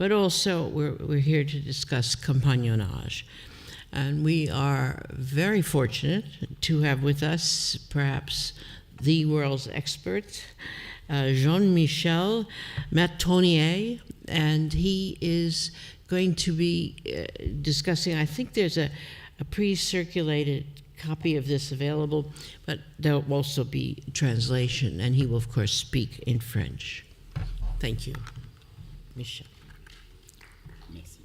but also we're here to discuss compagnonnage. And we are very fortunate to have with us perhaps the world's expert, Jean-Michel Martonnier, and he is going to be discussing, I think there's a pre-circulated copy of this available, but there'll also be translation, and he will, of course, speak in French. Thank you. Michel. Merci.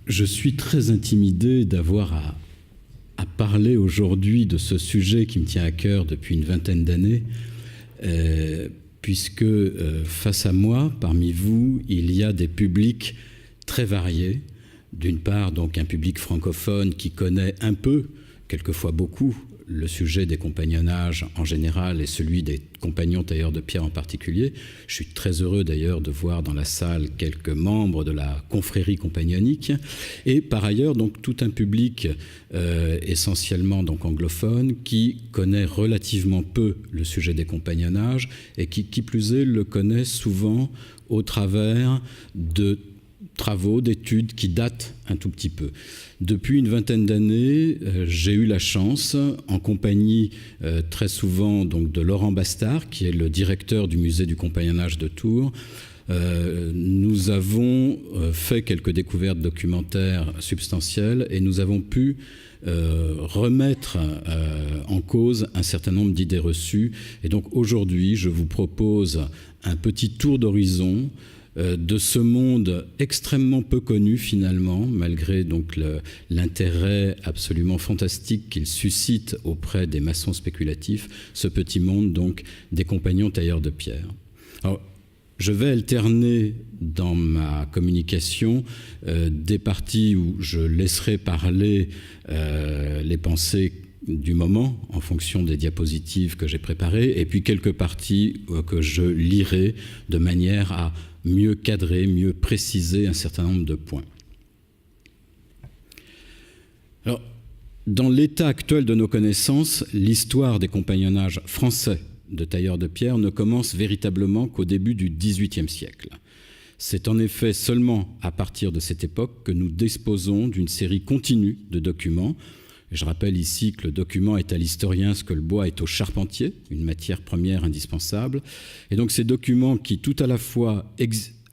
Je suis très intimidé d'avoir à parler aujourd'hui de ce sujet qui me tient à cœur depuis une vingtaine d'années, puisque face à moi, parmi vous, il y a des publics très variés. D'une part, donc, un public francophone qui connaît un peu, quelquefois beaucoup, le sujet des compagnonnages en général et celui des compagnons tailleurs de pierre en particulier. Je suis très heureux d'ailleurs de voir dans la salle quelques membres de la confrérie compagnonnique. Et par ailleurs, donc, tout un public essentiellement donc, anglophone qui connaît relativement peu le sujet des compagnonnages et qui plus est, le connaît souvent au travers de travaux, d'études qui datent un tout petit peu. Depuis une vingtaine d'années, j'ai eu la chance, en compagnie très souvent donc, de Laurent Bastard, qui est le directeur du musée du compagnonnage de Tours, nous avons fait quelques découvertes documentaires substantielles et nous avons pu remettre en cause un certain nombre d'idées reçues. Et donc aujourd'hui, je vous propose un petit tour d'horizon de ce monde extrêmement peu connu finalement, malgré donc l'intérêt absolument fantastique qu'il suscite auprès des maçons spéculatifs, ce petit monde donc des compagnons tailleurs de pierre. Alors, je vais alterner dans ma communication des parties où je laisserai parler les pensées du moment en fonction des diapositives que j'ai préparées et puis quelques parties que je lirai de manière à mieux cadrer, mieux préciser un certain nombre de points. Alors, dans l'état actuel de nos connaissances, l'histoire des compagnonnages français de tailleurs de pierre ne commence véritablement qu'au début du XVIIIe siècle. C'est en effet seulement à partir de cette époque que nous disposons d'une série continue de documents. Je rappelle ici que le document est à l'historien ce que le bois est au charpentier, une matière première indispensable. Et donc ces documents qui tout à la fois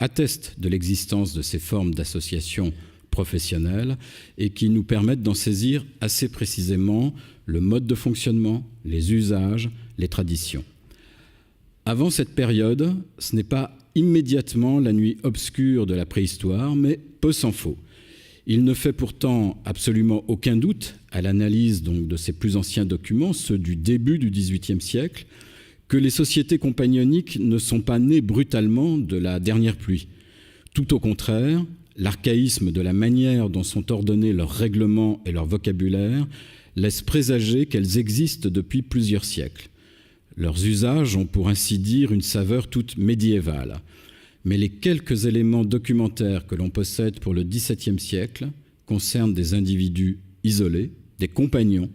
attestent de l'existence de ces formes d'associations professionnelles et qui nous permettent d'en saisir assez précisément le mode de fonctionnement, les usages, les traditions. Avant cette période, ce n'est pas immédiatement la nuit obscure de la préhistoire, mais peu s'en faut. Il ne fait pourtant absolument aucun doute à l'analyse donc, de ces plus anciens documents, ceux du début du XVIIIe siècle, que les sociétés compagnonniques ne sont pas nées brutalement de la dernière pluie. Tout au contraire, l'archaïsme de la manière dont sont ordonnés leurs règlements et leur vocabulaire laisse présager qu'elles existent depuis plusieurs siècles. Leurs usages ont pour ainsi dire une saveur toute médiévale. Mais les quelques éléments documentaires que l'on possède pour le XVIIe siècle concernent des individus isolés, des compagnons,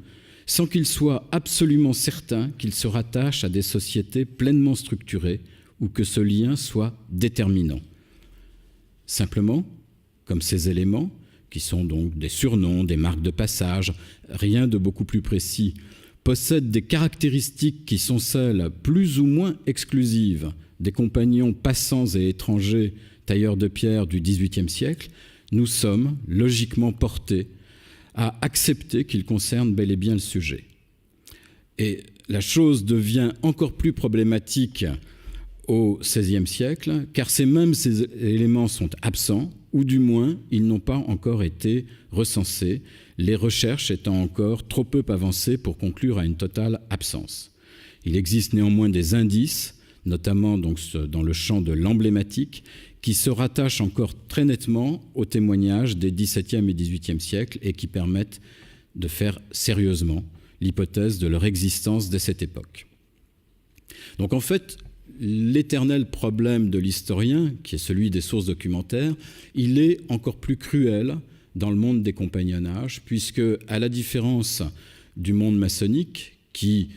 sans qu'ils soient absolument certains qu'ils se rattachent à des sociétés pleinement structurées ou que ce lien soit déterminant. Simplement, comme ces éléments, qui sont donc des surnoms, des marques de passage, rien de beaucoup plus précis, possèdent des caractéristiques qui sont celles plus ou moins exclusives des compagnons passants et étrangers tailleurs de pierre du XVIIIe siècle, nous sommes logiquement portés à accepter qu'ils concernent bel et bien le sujet. Et la chose devient encore plus problématique au XVIe siècle, car ces éléments sont absents, ou du moins ils n'ont pas encore été recensés, les recherches étant encore trop peu avancées pour conclure à une totale absence. Il existe néanmoins des indices, notamment donc dans le champ de l'emblématique, qui se rattachent encore très nettement aux témoignages des XVIIe et XVIIIe siècles et qui permettent de faire sérieusement l'hypothèse de leur existence dès cette époque. Donc en fait, l'éternel problème de l'historien, qui est celui des sources documentaires, il est encore plus cruel dans le monde des compagnonnages, puisque, à la différence du monde maçonnique, qui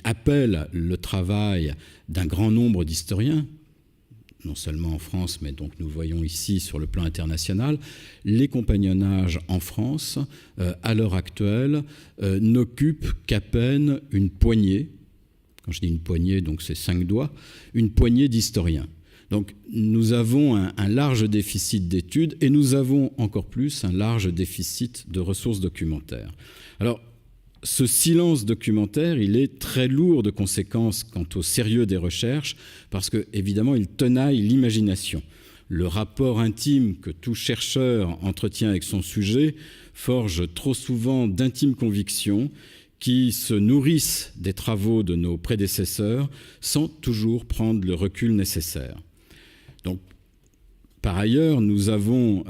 appelle le travail d'un grand nombre d'historiens, non seulement en France, mais donc nous voyons ici sur le plan international, les compagnonnages en France, à l'heure actuelle, n'occupent qu'à peine une poignée, quand je dis une poignée, donc c'est 5 doigts, une poignée d'historiens. Donc nous avons un large déficit d'études et nous avons encore plus un large déficit de ressources documentaires. Alors, ce silence documentaire, il est très lourd de conséquences quant au sérieux des recherches parce que, évidemment, il tenaille l'imagination. Le rapport intime que tout chercheur entretient avec son sujet forge trop souvent d'intimes convictions qui se nourrissent des travaux de nos prédécesseurs sans toujours prendre le recul nécessaire. Donc, par ailleurs, nous avons,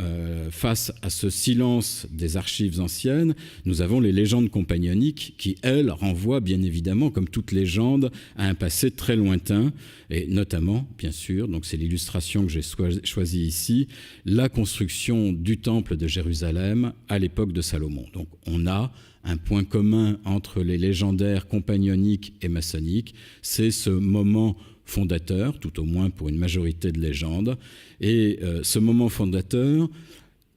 face à ce silence des archives anciennes, nous avons les légendes compagnoniques qui, elles, renvoient bien évidemment, comme toute légende, à un passé très lointain, et notamment, bien sûr, donc c'est l'illustration que j'ai choisie ici, la construction du temple de Jérusalem à l'époque de Salomon. Donc on a un point commun entre les légendaires compagnoniques et maçonniques, c'est ce moment fondateur, tout au moins pour une majorité de légendes. Et ce moment fondateur,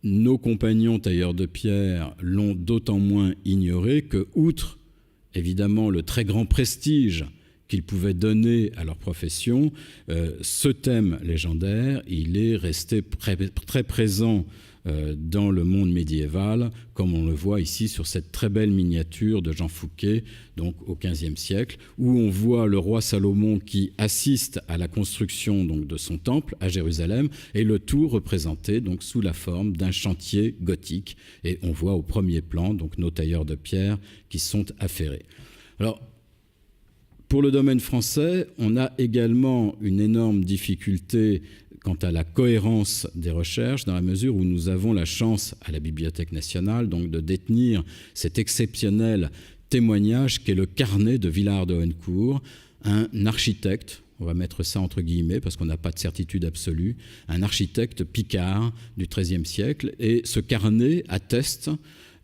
nos compagnons tailleurs de pierre l'ont d'autant moins ignoré que, outre évidemment le très grand prestige qu'ils pouvaient donner à leur profession, ce thème légendaire, il est resté très présent dans le monde médiéval, comme on le voit ici sur cette très belle miniature de Jean Fouquet, donc au XVe siècle, où on voit le roi Salomon qui assiste à la construction donc, de son temple à Jérusalem, et le tout représenté donc, sous la forme d'un chantier gothique. Et on voit au premier plan donc, nos tailleurs de pierre qui sont affairés. Alors, pour le domaine français, on a également une énorme difficulté quant à la cohérence des recherches, dans la mesure où nous avons la chance à la Bibliothèque nationale donc, de détenir cet exceptionnel témoignage qu'est le carnet de Villard de Honnecourt, un architecte, on va mettre ça entre guillemets parce qu'on n'a pas de certitude absolue, un architecte picard du XIIIe siècle. Et ce carnet atteste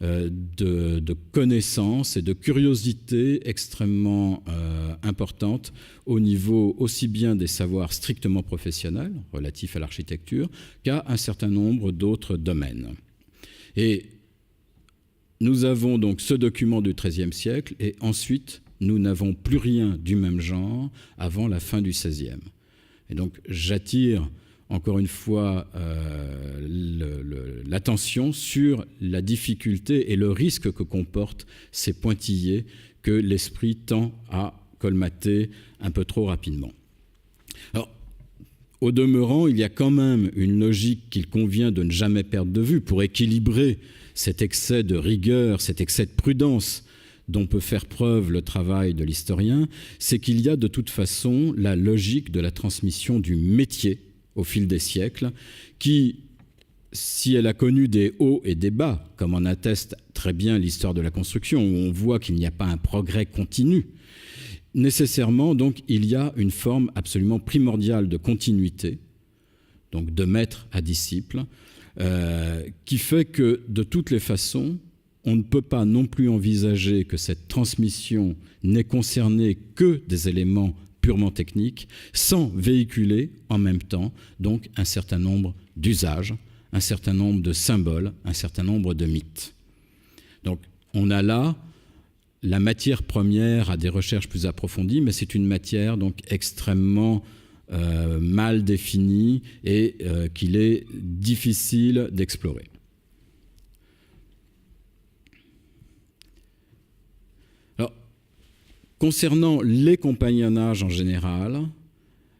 de connaissances et de curiosité extrêmement importantes au niveau aussi bien des savoirs strictement professionnels relatifs à l'architecture qu'à un certain nombre d'autres domaines. Et nous avons donc ce document du XIIIe siècle et ensuite nous n'avons plus rien du même genre avant la fin du XVIe. Et donc j'attire encore une fois l'attention sur la difficulté et le risque que comportent ces pointillés que l'esprit tend à colmater un peu trop rapidement. Alors, au demeurant, il y a quand même une logique qu'il convient de ne jamais perdre de vue pour équilibrer cet excès de rigueur, cet excès de prudence dont peut faire preuve le travail de l'historien, c'est qu'il y a de toute façon la logique de la transmission du métier au fil des siècles, qui, si elle a connu des hauts et des bas, comme en atteste très bien l'histoire de la construction, où on voit qu'il n'y a pas un progrès continu, nécessairement, donc, il y a une forme absolument primordiale de continuité, donc de maître à disciple, qui fait que, de toutes les façons, on ne peut pas non plus envisager que cette transmission n'ait concerné que des éléments purement technique, sans véhiculer en même temps donc un certain nombre d'usages, un certain nombre de symboles, un certain nombre de mythes. Donc on a là la matière première à des recherches plus approfondies, mais c'est une matière donc extrêmement mal définie et qu'il est difficile d'explorer. Concernant les compagnonnages en général,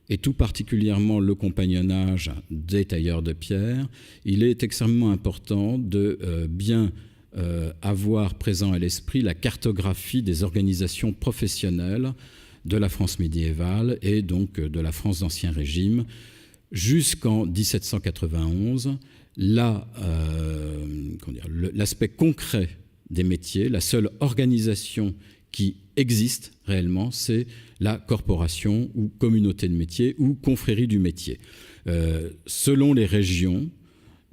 et tout particulièrement le compagnonnage des tailleurs de pierre, il est extrêmement important de bien avoir présent à l'esprit la cartographie des organisations professionnelles de la France médiévale et donc de la France d'Ancien Régime. Jusqu'en 1791, l'aspect concret des métiers, la seule organisation qui existe réellement, c'est la corporation ou communauté de métier ou confrérie du métier. Selon les régions,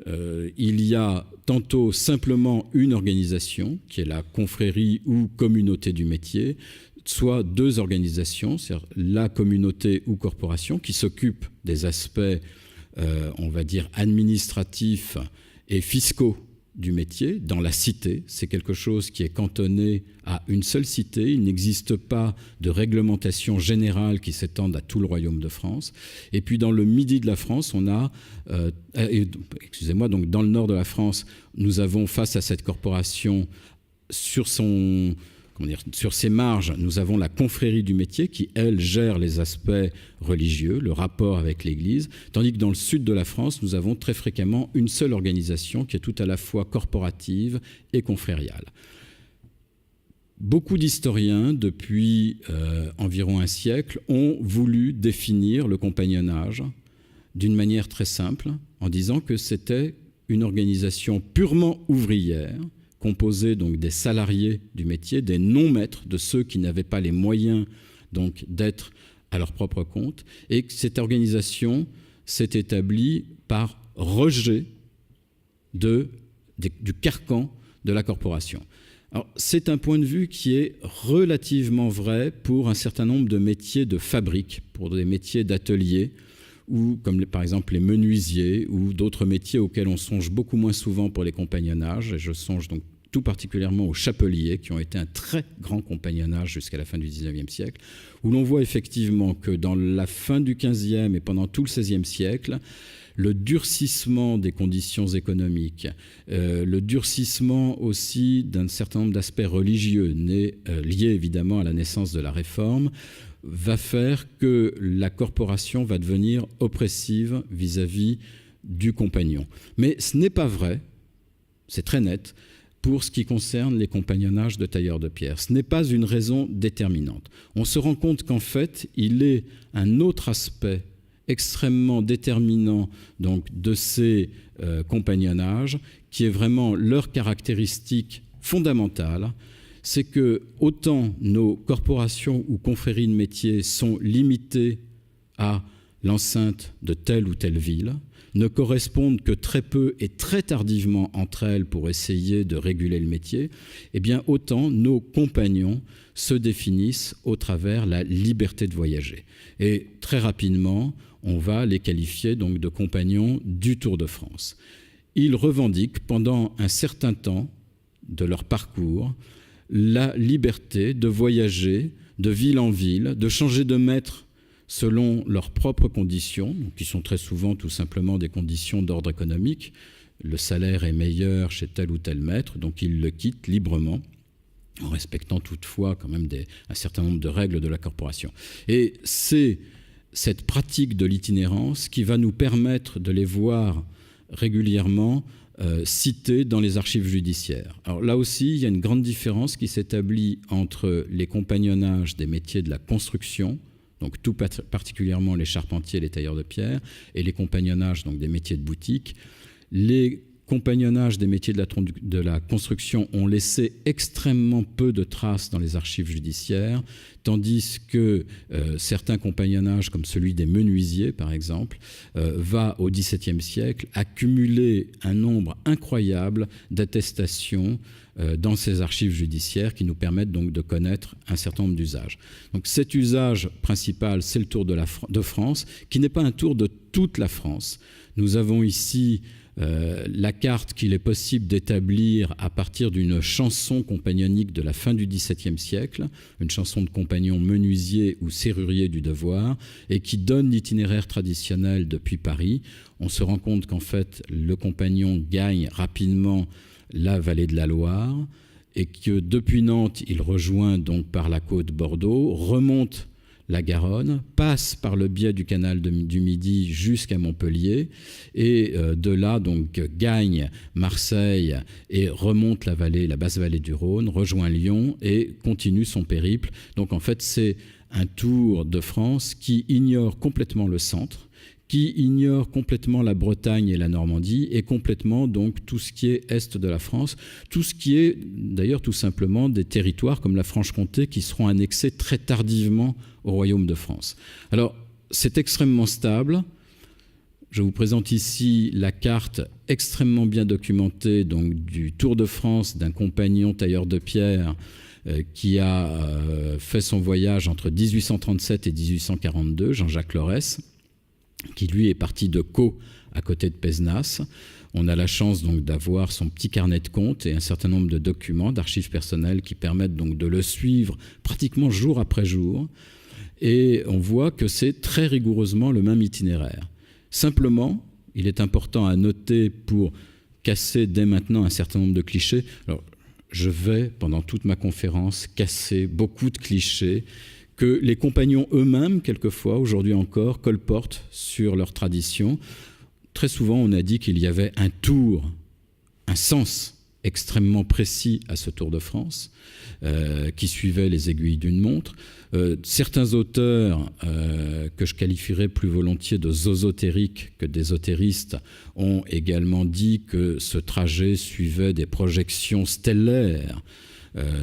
il y a tantôt simplement une organisation, qui est la confrérie ou communauté du métier, soit deux organisations, c'est-à-dire la communauté ou corporation qui s'occupe des aspects, on va dire, administratifs et fiscaux du métier dans la cité. C'est quelque chose qui est cantonné à une seule cité. Il n'existe pas de réglementation générale qui s'étende à tout le royaume de France. Et puis dans le midi de la France, on a, donc dans le nord de la France, nous avons face à cette corporation sur ses marges, nous avons la confrérie du métier qui, elle, gère les aspects religieux, le rapport avec l'Église, tandis que dans le sud de la France, nous avons très fréquemment une seule organisation qui est tout à la fois corporative et confrériale. Beaucoup d'historiens, depuis environ un siècle, ont voulu définir le compagnonnage d'une manière très simple, en disant que c'était une organisation purement ouvrière, composé donc des salariés du métier, des non-maîtres, de ceux qui n'avaient pas les moyens donc d'être à leur propre compte, et que cette organisation s'est établie par rejet du carcan de la corporation. Alors, c'est un point de vue qui est relativement vrai pour un certain nombre de métiers de fabrique, pour des métiers d'atelier, ou comme par exemple les menuisiers, ou d'autres métiers auxquels on songe beaucoup moins souvent pour les compagnonnages. Et je songe donc tout particulièrement aux chapeliers, qui ont été un très grand compagnonnage jusqu'à la fin du XIXe siècle, où l'on voit effectivement que dans la fin du XVe et pendant tout le XVIe siècle, le durcissement des conditions économiques, le durcissement aussi d'un certain nombre d'aspects religieux, liés évidemment à la naissance de la Réforme, va faire que la corporation va devenir oppressive vis-à-vis du compagnon. Mais ce n'est pas vrai, c'est très net, pour ce qui concerne les compagnonnages de tailleurs de pierre. Ce n'est pas une raison déterminante. On se rend compte qu'en fait, il est un autre aspect extrêmement déterminant donc, de ces compagnonnages, qui est vraiment leur caractéristique fondamentale, c'est que autant nos corporations ou confréries de métiers sont limitées à l'enceinte de telle ou telle ville, ne correspondent que très peu et très tardivement entre elles pour essayer de réguler le métier, eh bien autant nos compagnons se définissent au travers la liberté de voyager. Et très rapidement, on va les qualifier donc de compagnons du Tour de France. Ils revendiquent pendant un certain temps de leur parcours la liberté de voyager de ville en ville, de changer de maître selon leurs propres conditions, qui sont très souvent tout simplement des conditions d'ordre économique. Le salaire est meilleur chez tel ou tel maître, donc ils le quittent librement, en respectant toutefois quand même un certain nombre de règles de la corporation. Et c'est cette pratique de l'itinérance qui va nous permettre de les voir régulièrement cités dans les archives judiciaires. Alors là aussi, il y a une grande différence qui s'établit entre les compagnonnages des métiers de la construction, donc tout particulièrement les charpentiers et les tailleurs de pierre, et les compagnonnages donc des métiers de boutique. Les compagnonnages des métiers de la construction ont laissé extrêmement peu de traces dans les archives judiciaires, tandis que certains compagnonnages, comme celui des menuisiers par exemple, va au XVIIe siècle accumuler un nombre incroyable d'attestations dans ces archives judiciaires qui nous permettent donc de connaître un certain nombre d'usages. Donc cet usage principal, c'est le Tour de France, qui n'est pas un tour de toute la France. Nous avons ici la carte qu'il est possible d'établir à partir d'une chanson compagnonique de la fin du XVIIe siècle, une chanson de compagnon menuisier ou serrurier du devoir, et qui donne l'itinéraire traditionnel depuis Paris. On se rend compte qu'en fait, le compagnon gagne rapidement la vallée de la Loire, et que depuis Nantes, il rejoint donc par la côte Bordeaux, remonte la Garonne, passe par le biais du canal du Midi jusqu'à Montpellier, et de là donc gagne Marseille et remonte la basse vallée du Rhône, rejoint Lyon et continue son périple. Donc en fait, c'est un tour de France qui ignore complètement le centre, qui ignore complètement la Bretagne et la Normandie, et complètement donc tout ce qui est est de la France, tout ce qui est d'ailleurs tout simplement des territoires comme la Franche-Comté qui seront annexés très tardivement au Royaume de France. Alors, c'est extrêmement stable. Je vous présente ici la carte extrêmement bien documentée donc, du Tour de France d'un compagnon tailleur de pierre qui a fait son voyage entre 1837 et 1842, Jean-Jacques Lorès, qui lui est parti de Caux, à côté de Pézenas. On a la chance donc d'avoir son petit carnet de comptes et un certain nombre de documents, d'archives personnelles qui permettent donc de le suivre pratiquement jour après jour. Et on voit que c'est très rigoureusement le même itinéraire. Simplement, il est important à noter pour casser dès maintenant un certain nombre de clichés. Alors, je vais, pendant toute ma conférence, casser beaucoup de clichés que les compagnons eux-mêmes, quelquefois, aujourd'hui encore, colportent sur leur tradition. Très souvent, on a dit qu'il y avait un tour, un sens extrêmement précis à ce Tour de France, qui suivait les aiguilles d'une montre. Certains auteurs, que je qualifierais plus volontiers de zozotériques que d'ésotéristes, ont également dit que ce trajet suivait des projections stellaires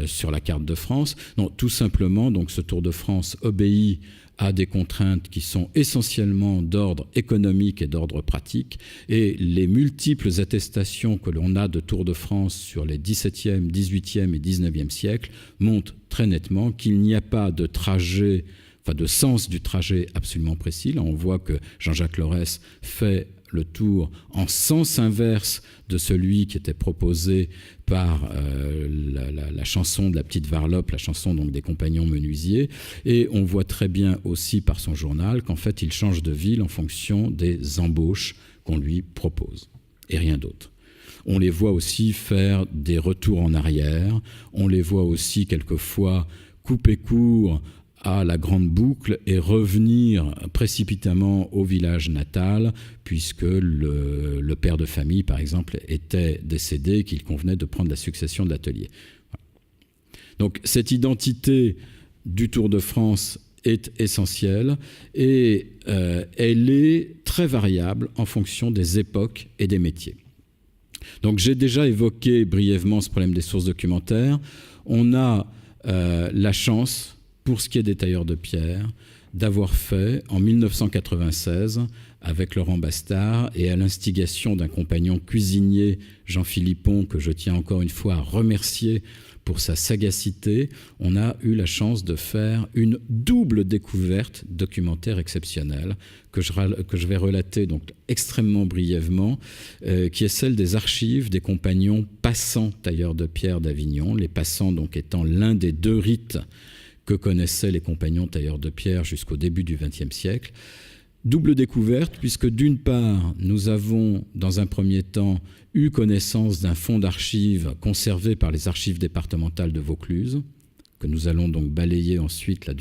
sur la carte de France. Non, tout simplement, donc, ce Tour de France obéit à des contraintes qui sont essentiellement d'ordre économique et d'ordre pratique. Et les multiples attestations que l'on a de Tour de France sur les XVIIe, XVIIIe et XIXe siècles montrent très nettement qu'il n'y a pas de trajet, enfin de sens du trajet absolument précis. Là, on voit que Jean-Jacques Lorès fait le tour en sens inverse de celui qui était proposé par la chanson de la petite Varlope, la chanson donc des compagnons menuisiers. Et on voit très bien aussi par son journal qu'en fait, il change de ville en fonction des embauches qu'on lui propose, et rien d'autre. On les voit aussi faire des retours en arrière, on les voit aussi quelquefois couper court à la grande boucle et revenir précipitamment au village natal, puisque le père de famille, par exemple, était décédé et qu'il convenait de prendre la succession de l'atelier. Donc cette identité du Tour de France est essentielle et elle est très variable en fonction des époques et des métiers. Donc j'ai déjà évoqué brièvement ce problème des sources documentaires. On a la chance, pour ce qui est des tailleurs de pierre, d'avoir fait en 1996, avec Laurent Bastard et à l'instigation d'un compagnon cuisinier, Jean Philippon, que je tiens encore une fois à remercier pour sa sagacité, on a eu la chance de faire une double découverte documentaire exceptionnelle que je vais relater donc extrêmement brièvement, qui est celle des archives des compagnons passants tailleurs de pierre d'Avignon, les passants donc étant l'un des deux rites que connaissaient les compagnons tailleurs de pierre jusqu'au début du XXe siècle. Double découverte, puisque d'une part, nous avons, dans un premier temps, eu connaissance d'un fonds d'archives conservé par les archives départementales de Vaucluse, que nous allons donc balayer ensuite là,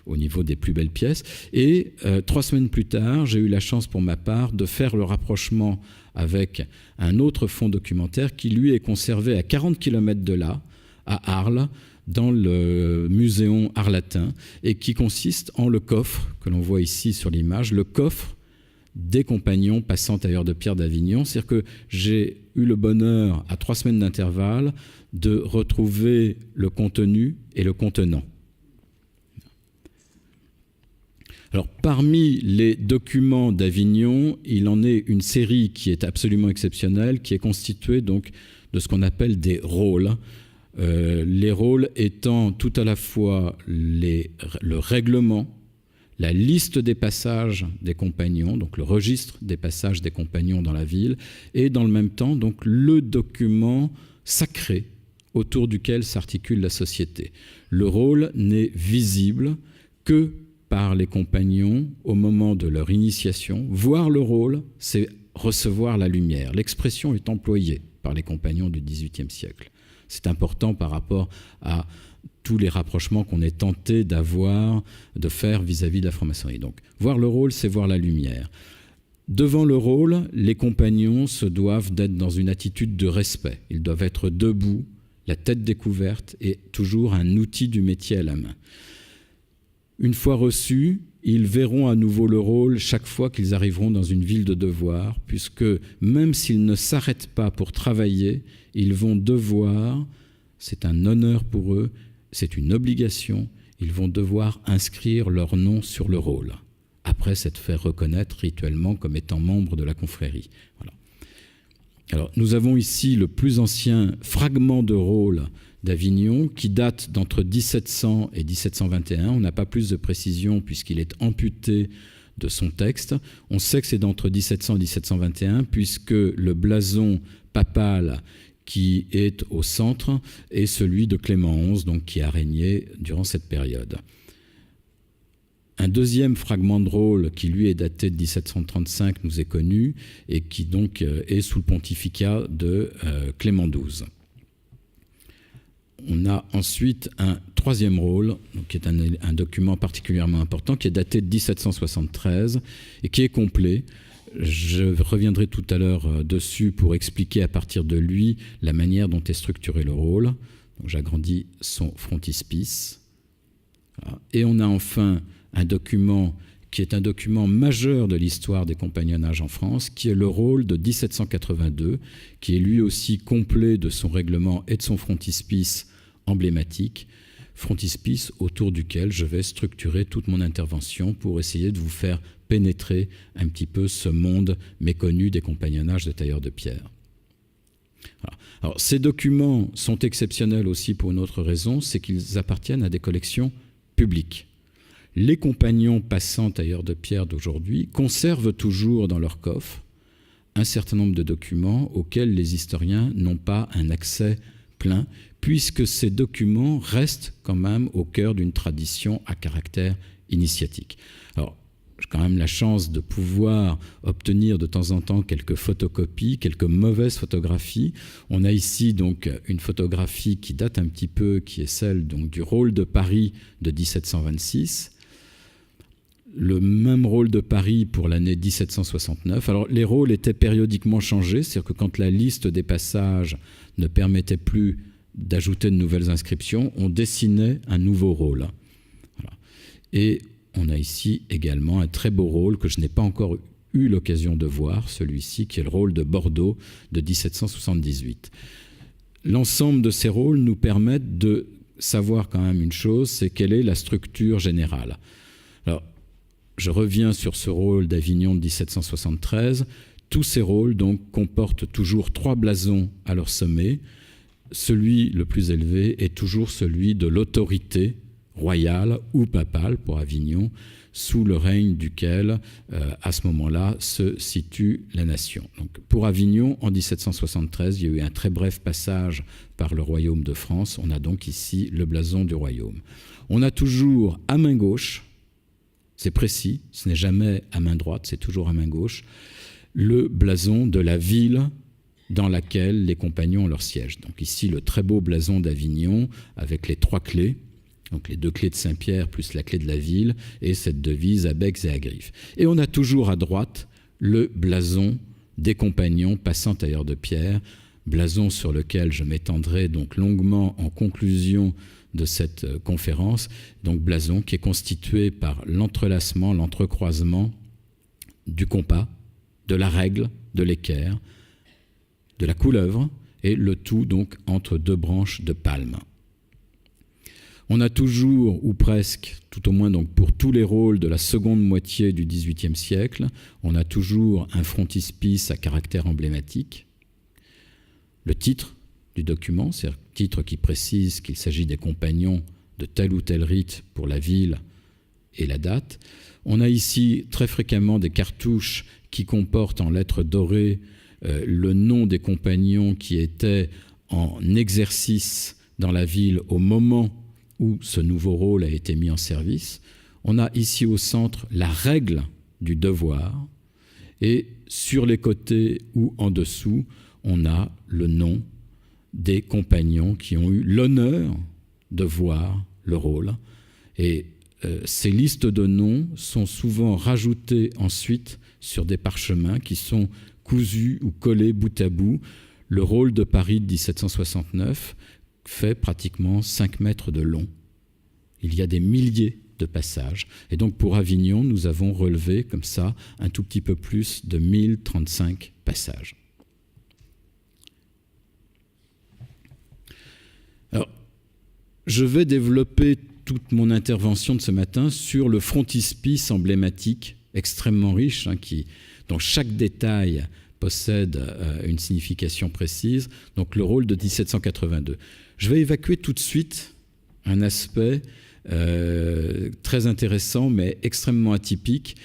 au niveau des plus belles pièces. Et 3 semaines plus tard, j'ai eu la chance pour ma part de faire le rapprochement avec un autre fonds documentaire qui, lui, est conservé à 40 km de là, à Arles, dans le Muséum Arlatin, et qui consiste en le coffre, que l'on voit ici sur l'image, le coffre des compagnons passants tailleurs de pierre d'Avignon. C'est-à-dire que j'ai eu le bonheur, à 3 semaines d'intervalle, de retrouver le contenu et le contenant. Alors, parmi les documents d'Avignon, il en est une série qui est absolument exceptionnelle, qui est constituée donc de ce qu'on appelle des rôles. Les rôles étant tout à la fois le règlement, la liste des passages des compagnons, donc le registre des passages des compagnons dans la ville, et dans le même temps donc le document sacré autour duquel s'articule la société. Le rôle n'est visible que par les compagnons au moment de leur initiation. Voir le rôle, c'est recevoir la lumière. L'expression est employée par les compagnons du XVIIIe siècle. C'est important par rapport à tous les rapprochements qu'on est tenté de faire vis-à-vis de la franc-maçonnerie. Donc, voir le rôle, c'est voir la lumière. Devant le rôle, les compagnons se doivent d'être dans une attitude de respect. Ils doivent être debout, la tête découverte et toujours un outil du métier à la main. Une fois reçus, ils verront à nouveau le rôle chaque fois qu'ils arriveront dans une ville de devoir, puisque même s'ils ne s'arrêtent pas pour travailler, ils vont devoir, c'est un honneur pour eux, c'est une obligation, ils vont devoir inscrire leur nom sur le rôle, après s'être fait reconnaître rituellement comme étant membre de la confrérie. Voilà. Alors, nous avons ici le plus ancien fragment de rôle d'Avignon qui date d'entre 1700 et 1721. On n'a pas plus de précision puisqu'il est amputé de son texte. On sait que c'est d'entre 1700 et 1721 puisque le blason papal qui est au centre est celui de Clément XI, donc qui a régné durant cette période. Un deuxième fragment de rôle qui lui est daté de 1735 nous est connu et qui donc est sous le pontificat de Clément XII. On a ensuite un troisième rôle, donc qui est un document particulièrement important, qui est daté de 1773 et qui est complet. Je reviendrai tout à l'heure dessus pour expliquer à partir de lui la manière dont est structuré le rôle. Donc j'agrandis son frontispice. Voilà. Et on a enfin un document qui est un document majeur de l'histoire des compagnonnages en France, qui est le rôle de 1782, qui est lui aussi complet de son règlement et de son frontispice emblématique, frontispice autour duquel je vais structurer toute mon intervention pour essayer de vous faire pénétrer un petit peu ce monde méconnu des compagnonnages de tailleurs de pierre. Voilà. Alors, ces documents sont exceptionnels aussi pour une autre raison, c'est qu'ils appartiennent à des collections publiques. Les compagnons passants tailleurs de pierre d'aujourd'hui conservent toujours dans leur coffre un certain nombre de documents auxquels les historiens n'ont pas un accès plein, puisque ces documents restent quand même au cœur d'une tradition à caractère initiatique. Alors, j'ai quand même la chance de pouvoir obtenir de temps en temps quelques photocopies, quelques mauvaises photographies. On a ici donc une photographie qui date un petit peu, qui est celle donc du rôle de Paris de 1726. Le même rôle de Paris pour l'année 1769. Alors, les rôles étaient périodiquement changés, c'est-à-dire que quand la liste des passages ne permettait plus d'ajouter de nouvelles inscriptions, on dessinait un nouveau rôle. Voilà. Et on a ici également un très beau rôle que je n'ai pas encore eu l'occasion de voir, celui-ci, qui est le rôle de Bordeaux de 1778. L'ensemble de ces rôles nous permettent de savoir quand même une chose, c'est quelle est la structure générale. Alors, je reviens sur ce rôle d'Avignon de 1773. Tous ces rôles donc comportent toujours 3 blasons à leur sommet. Celui le plus élevé est toujours celui de l'autorité royale ou papale pour Avignon, sous le règne duquel, à ce moment-là, se situe la nation. Donc, pour Avignon, en 1773, il y a eu un très bref passage par le royaume de France. On a donc ici le blason du royaume. On a toujours à main gauche, c'est précis, ce n'est jamais à main droite, c'est toujours à main gauche, le blason de la ville dans laquelle les compagnons ont leur siège. Donc ici, le très beau blason d'Avignon avec les 3 clés, donc les 2 clés de Saint-Pierre plus la clé de la ville, et cette devise à becs et à griffes. Et on a toujours à droite le blason des compagnons passant tailleurs de pierre, blason sur lequel je m'étendrai donc longuement en conclusion de cette conférence, donc blason qui est constitué par l'entrelacement, l'entrecroisement du compas, de la règle, de l'équerre, de la couleuvre, et le tout donc entre 2 branches de palme. On a toujours, ou presque, tout au moins donc pour tous les rôles de la seconde moitié du XVIIIe siècle, on a toujours un frontispice à caractère emblématique. Le titre du document, c'est-à-dire le titre qui précise qu'il s'agit des compagnons de tel ou tel rite pour la ville et la date. On a ici très fréquemment des cartouches qui comportent en lettres dorées le nom des compagnons qui étaient en exercice dans la ville au moment où ce nouveau rôle a été mis en service. On a ici au centre la règle du devoir et sur les côtés ou en dessous, on a le nom des compagnons qui ont eu l'honneur de voir le rôle. Et ces listes de noms sont souvent rajoutées ensuite sur des parchemins qui sont cousus ou collés bout à bout. Le rôle de Paris de 1769 fait pratiquement 5 mètres de long. Il y a des milliers de passages. Et donc pour Avignon, nous avons relevé comme ça un tout petit peu plus de 1035 passages. Alors, je vais développer toute mon intervention de ce matin sur le frontispice emblématique extrêmement riche, dont chaque détail possède une signification précise, donc le rôle de 1782. Je vais évacuer tout de suite un aspect très intéressant, mais extrêmement atypique,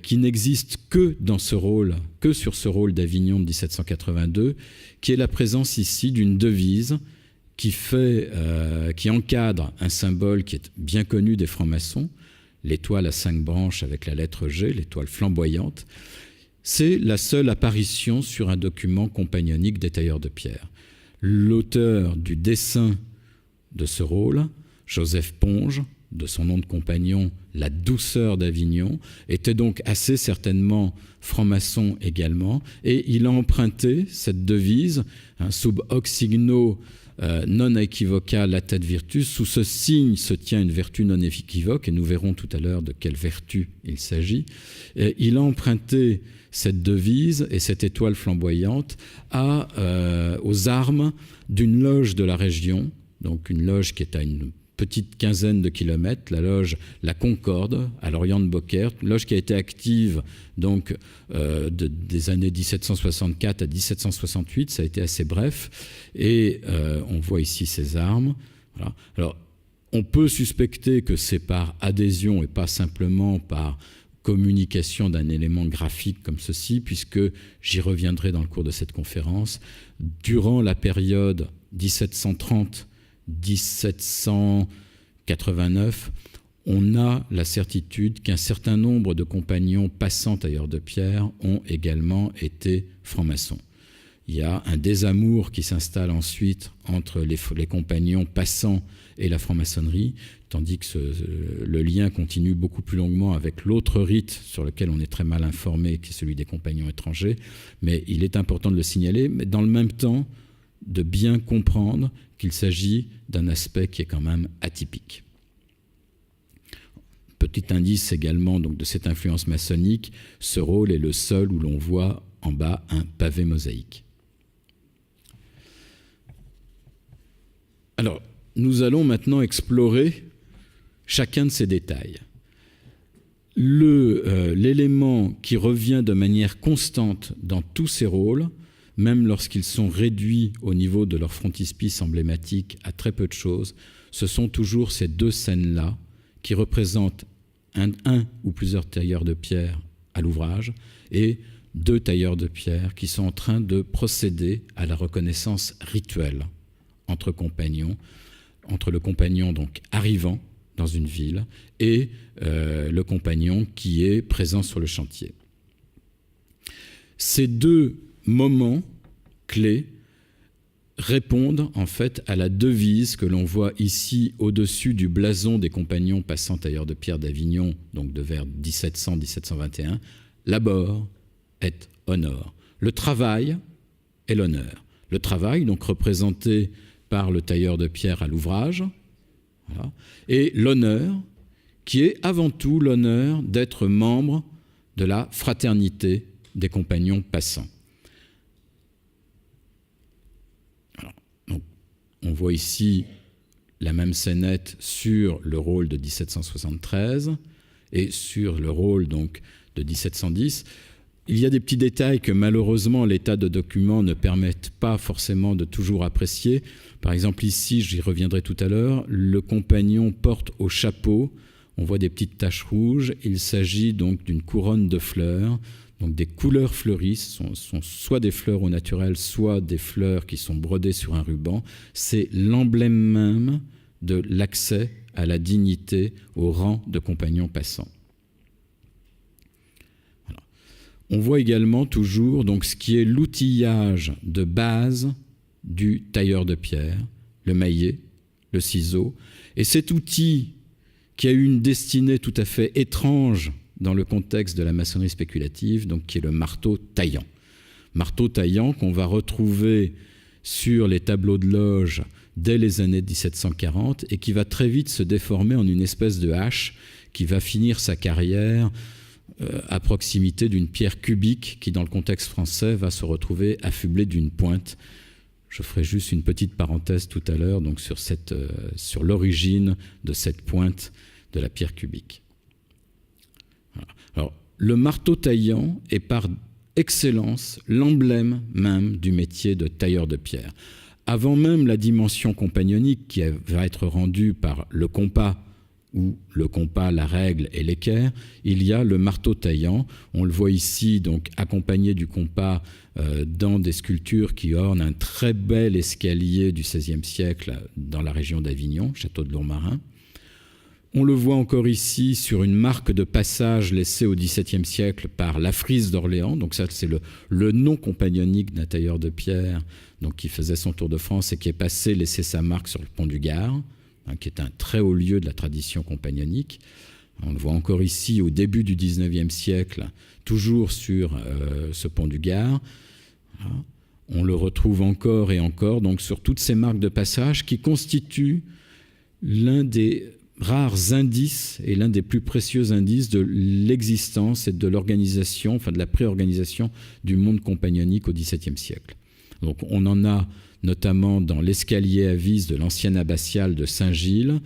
qui n'existe que dans ce rôle, que sur ce rôle d'Avignon de 1782, qui est la présence ici d'une devise qui encadre un symbole qui est bien connu des francs-maçons, l'étoile à 5 branches avec la lettre G, l'étoile flamboyante. C'est la seule apparition sur un document compagnonique des tailleurs de pierre. L'auteur du dessin de ce rôle, Joseph Ponge, de son nom de compagnon, La Douceur d'Avignon, était donc assez certainement franc-maçon également, et il a emprunté cette devise, sub hoc signo non equivoca latet virtus, sous ce signe se tient une vertu non équivoque, et nous verrons tout à l'heure de quelle vertu il s'agit. Et il a emprunté cette devise et cette étoile flamboyante aux armes d'une loge de la région, donc une loge qui est à une petite quinzaine de kilomètres, la loge La Concorde, à l'orient de Beaucaire, une loge qui a été active donc, des années 1764 à 1768, ça a été assez bref, et on voit ici ces armes. Voilà. Alors, on peut suspecter que c'est par adhésion et pas simplement par communication d'un élément graphique comme ceci, puisque j'y reviendrai dans le cours de cette conférence. Durant la période 1730-1789, on a la certitude qu'un certain nombre de compagnons passants tailleurs de pierre ont également été francs-maçons. Il y a un désamour qui s'installe ensuite entre les compagnons passants et la franc-maçonnerie, tandis que le lien continue beaucoup plus longuement avec l'autre rite sur lequel on est très mal informé, qui est celui des compagnons étrangers. Mais il est important de le signaler, mais dans le même temps, de bien comprendre qu'il s'agit d'un aspect qui est quand même atypique. Petit indice également donc, de cette influence maçonnique, ce rôle est le seul où l'on voit en bas un pavé mosaïque. Alors, nous allons maintenant explorer chacun de ces détails. L'élément qui revient de manière constante dans tous ces rôles, même lorsqu'ils sont réduits au niveau de leur frontispice emblématique à très peu de choses, ce sont toujours ces deux scènes-là qui représentent un ou plusieurs tailleurs de pierre à l'ouvrage et deux tailleurs de pierre qui sont en train de procéder à la reconnaissance rituelle entre compagnons, entre le compagnon donc arrivant dans une ville et le compagnon qui est présent sur le chantier. Ces deux moments clés répondent en fait à la devise que l'on voit ici au-dessus du blason des compagnons passants tailleurs de pierre d'Avignon, donc de vers 1700-1721, labor et honor. Le travail et l'honneur. Le travail, donc représenté par le tailleur de pierre à l'ouvrage, voilà, et l'honneur, qui est avant tout l'honneur d'être membre de la fraternité des compagnons passants. Alors, donc, on voit ici la même scénette sur le rôle de 1773 et sur le rôle donc, de 1710. Il y a des petits détails que malheureusement l'état de document ne permet pas forcément de toujours apprécier. Par exemple ici, j'y reviendrai tout à l'heure, le compagnon porte au chapeau, on voit des petites taches rouges, il s'agit donc d'une couronne de fleurs, donc des couleurs fleuries, sont soit des fleurs au naturel, soit des fleurs qui sont brodées sur un ruban. C'est l'emblème même de l'accès à la dignité, au rang de compagnon passant. On voit également toujours donc, ce qui est l'outillage de base du tailleur de pierre, le maillet, le ciseau. Et cet outil qui a eu une destinée tout à fait étrange dans le contexte de la maçonnerie spéculative, donc qui est le marteau taillant. Marteau taillant qu'on va retrouver sur les tableaux de loge dès les années 1740 et qui va très vite se déformer en une espèce de hache qui va finir sa carrière à proximité d'une pierre cubique qui, dans le contexte français, va se retrouver affublée d'une pointe. Je ferai juste une petite parenthèse tout à l'heure donc sur l'origine de cette pointe de la pierre cubique. Voilà. Alors, le marteau taillant est par excellence, l'emblème même du métier de tailleur de pierre. Avant même la dimension compagnonique qui va être rendue par le compas, où le compas, la règle et l'équerre, il y a le marteau taillant. On le voit ici, donc accompagné du compas dans des sculptures qui ornent un très bel escalier du XVIe siècle dans la région d'Avignon, château de Lourmarin. On le voit encore ici sur une marque de passage laissée au XVIIe siècle par la Frise d'Orléans. Donc ça, c'est le nom compagnonique d'un tailleur de pierre donc, qui faisait son tour de France et qui est passé laisser sa marque sur le pont du Gard, qui est un très haut lieu de la tradition compagnonique. On le voit encore ici au début du XIXe siècle, toujours sur ce pont du Gard. Voilà. On le retrouve encore et encore donc, sur toutes ces marques de passage qui constituent l'un des rares indices et l'un des plus précieux indices de l'existence et de l'organisation, enfin de la préorganisation du monde compagnonique au XVIIe siècle. Donc on en a notamment dans l'escalier à vis de l'ancienne abbatiale de Saint-Gilles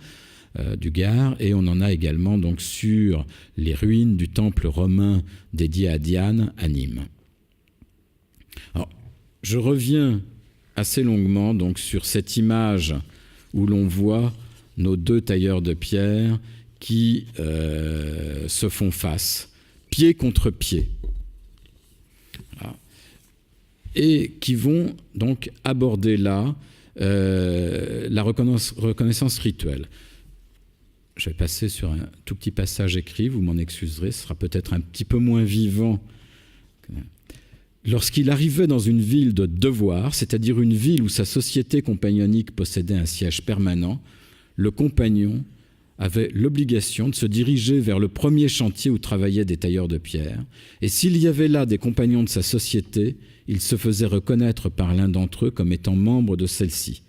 du Gard, et on en a également donc sur les ruines du temple romain dédié à Diane à Nîmes. Alors, je reviens assez longuement donc sur cette image où l'on voit nos deux tailleurs de pierre qui se font face, pied contre pied. Voilà. Et qui vont donc aborder là la reconnaissance rituelle. Je vais passer sur un tout petit passage écrit, vous m'en excuserez, ce sera peut-être un petit peu moins vivant. Lorsqu'il arrivait dans une ville de devoir, c'est-à-dire une ville où sa société compagnonique possédait un siège permanent, le compagnon avait l'obligation de se diriger vers le premier chantier où travaillaient des tailleurs de pierre, et s'il y avait là des compagnons de sa société, il se faisait reconnaître par l'un d'entre eux comme étant membre de celle-ci.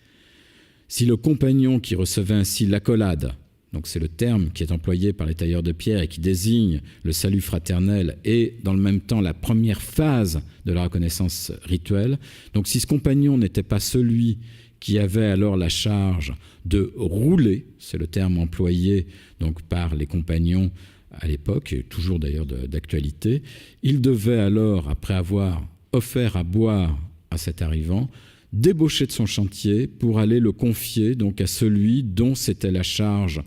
Si le compagnon qui recevait ainsi l'accolade, donc c'est le terme qui est employé par les tailleurs de pierre et qui désigne le salut fraternel et dans le même temps la première phase de la reconnaissance rituelle, donc si ce compagnon n'était pas celui qui avait alors la charge de rouler, c'est le terme employé donc par les compagnons à l'époque, et toujours d'ailleurs d'actualité, il devait alors, après avoir offert à boire à cet arrivant, débaucher de son chantier pour aller le confier donc à celui dont c'était la charge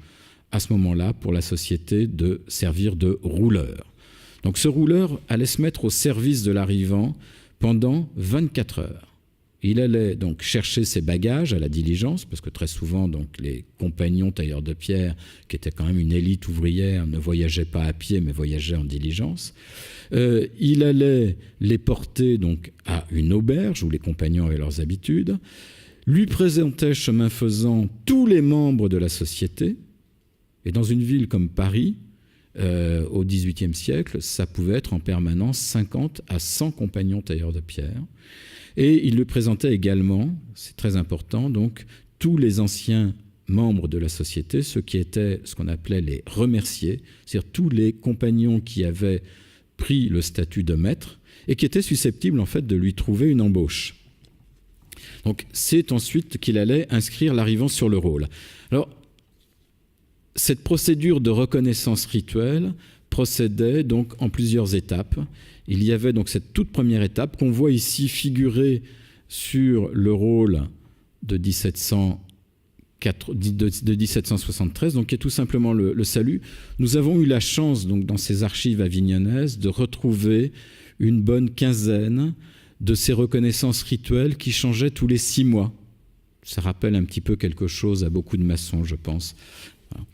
à ce moment-là pour la société de servir de rouleur. Donc ce rouleur allait se mettre au service de l'arrivant pendant 24 heures. Il allait donc chercher ses bagages à la diligence, parce que très souvent, donc, les compagnons tailleurs de pierre, qui étaient quand même une élite ouvrière, ne voyageaient pas à pied, mais voyageaient en diligence. Il allait les porter donc, à une auberge, où les compagnons avaient leurs habitudes, lui présentait, chemin faisant, tous les membres de la société. Et dans une ville comme Paris, au XVIIIe siècle, ça pouvait être en permanence 50 à 100 compagnons tailleurs de pierre. Et il le présentait également, c'est très important, donc tous les anciens membres de la société, ceux qui étaient ce qu'on appelait les remerciés, c'est-à-dire tous les compagnons qui avaient pris le statut de maître et qui étaient susceptibles en fait de lui trouver une embauche. Donc c'est ensuite qu'il allait inscrire l'arrivant sur le rôle. Alors cette procédure de reconnaissance rituelle procédait donc en plusieurs étapes. Il y avait donc cette toute première étape qu'on voit ici figurer sur le rôle de 1773, donc qui est tout simplement le salut. Nous avons eu la chance, donc, dans ces archives avignonnaises, de retrouver une bonne quinzaine de ces reconnaissances rituelles qui changeaient tous les 6 mois. Ça rappelle un petit peu quelque chose à beaucoup de maçons, je pense. Voilà.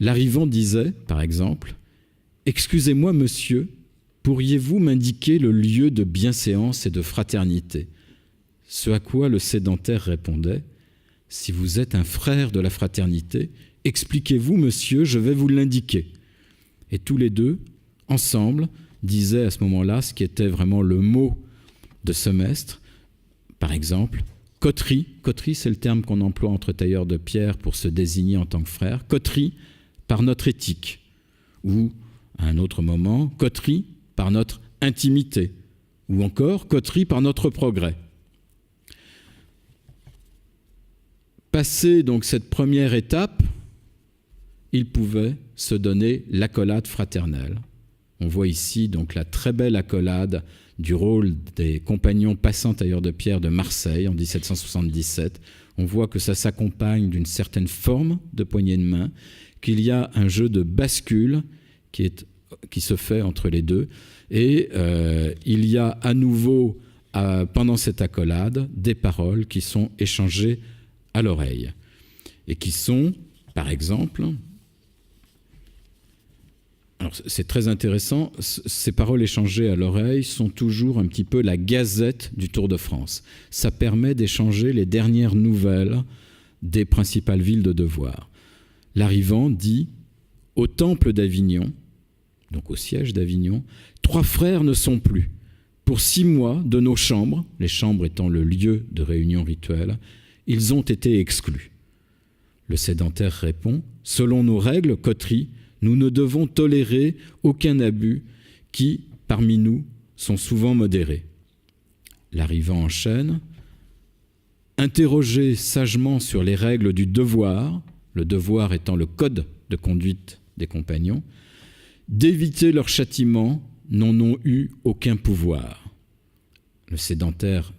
L'arrivant disait, par exemple, « Excusez-moi, monsieur, pourriez-vous m'indiquer le lieu de bienséance et de fraternité ?» Ce à quoi le sédentaire répondait « Si vous êtes un frère de la fraternité, expliquez-vous, monsieur, je vais vous l'indiquer. » Et tous les deux, ensemble, disaient à ce moment-là ce qui était vraiment le mot de semestre. Par exemple, coterie. Coterie, c'est le terme qu'on emploie entre tailleurs de pierre pour se désigner en tant que frère. Coterie par notre éthique. Ou, à un autre moment, coterie par notre intimité. Ou encore, coterie par notre progrès. Passé donc cette première étape, il pouvait se donner l'accolade fraternelle. On voit ici donc la très belle accolade du rôle des compagnons passants tailleurs de pierre de Marseille en 1777. On voit que ça s'accompagne d'une certaine forme de poignée de main, qu'il y a un jeu de bascule qui se fait entre les deux. Et il y a à nouveau, pendant cette accolade, des paroles qui sont échangées à l'oreille. Et qui sont, par exemple... Alors, c'est très intéressant, ces paroles échangées à l'oreille sont toujours un petit peu la gazette du Tour de France. Ça permet d'échanger les dernières nouvelles des principales villes de devoir. L'arrivant dit « Au temple d'Avignon », donc au siège d'Avignon, « 3 frères ne sont plus. Pour 6 mois, de nos chambres, les chambres étant le lieu de réunion rituelle, ils ont été exclus. » Le sédentaire répond « Selon nos règles, coteries, nous ne devons tolérer aucun abus qui, parmi nous, sont souvent modérés. » L'arrivant enchaîne. « Interrogez sagement sur les règles du devoir, le devoir étant le code de conduite des compagnons, d'éviter leur châtiment, n'en ont eu aucun pouvoir. » Le sédentaire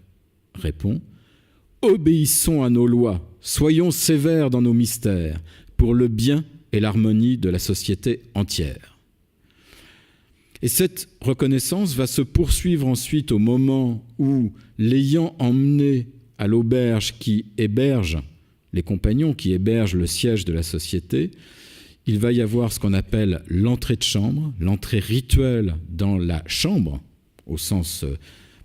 répond. « Obéissons à nos lois, soyons sévères dans nos mystères, pour le bien et l'harmonie de la société entière. » Et cette reconnaissance va se poursuivre ensuite au moment où, l'ayant emmené à l'auberge qui héberge les compagnons, qui héberge le siège de la société, il va y avoir ce qu'on appelle l'entrée de chambre, l'entrée rituelle dans la chambre, au sens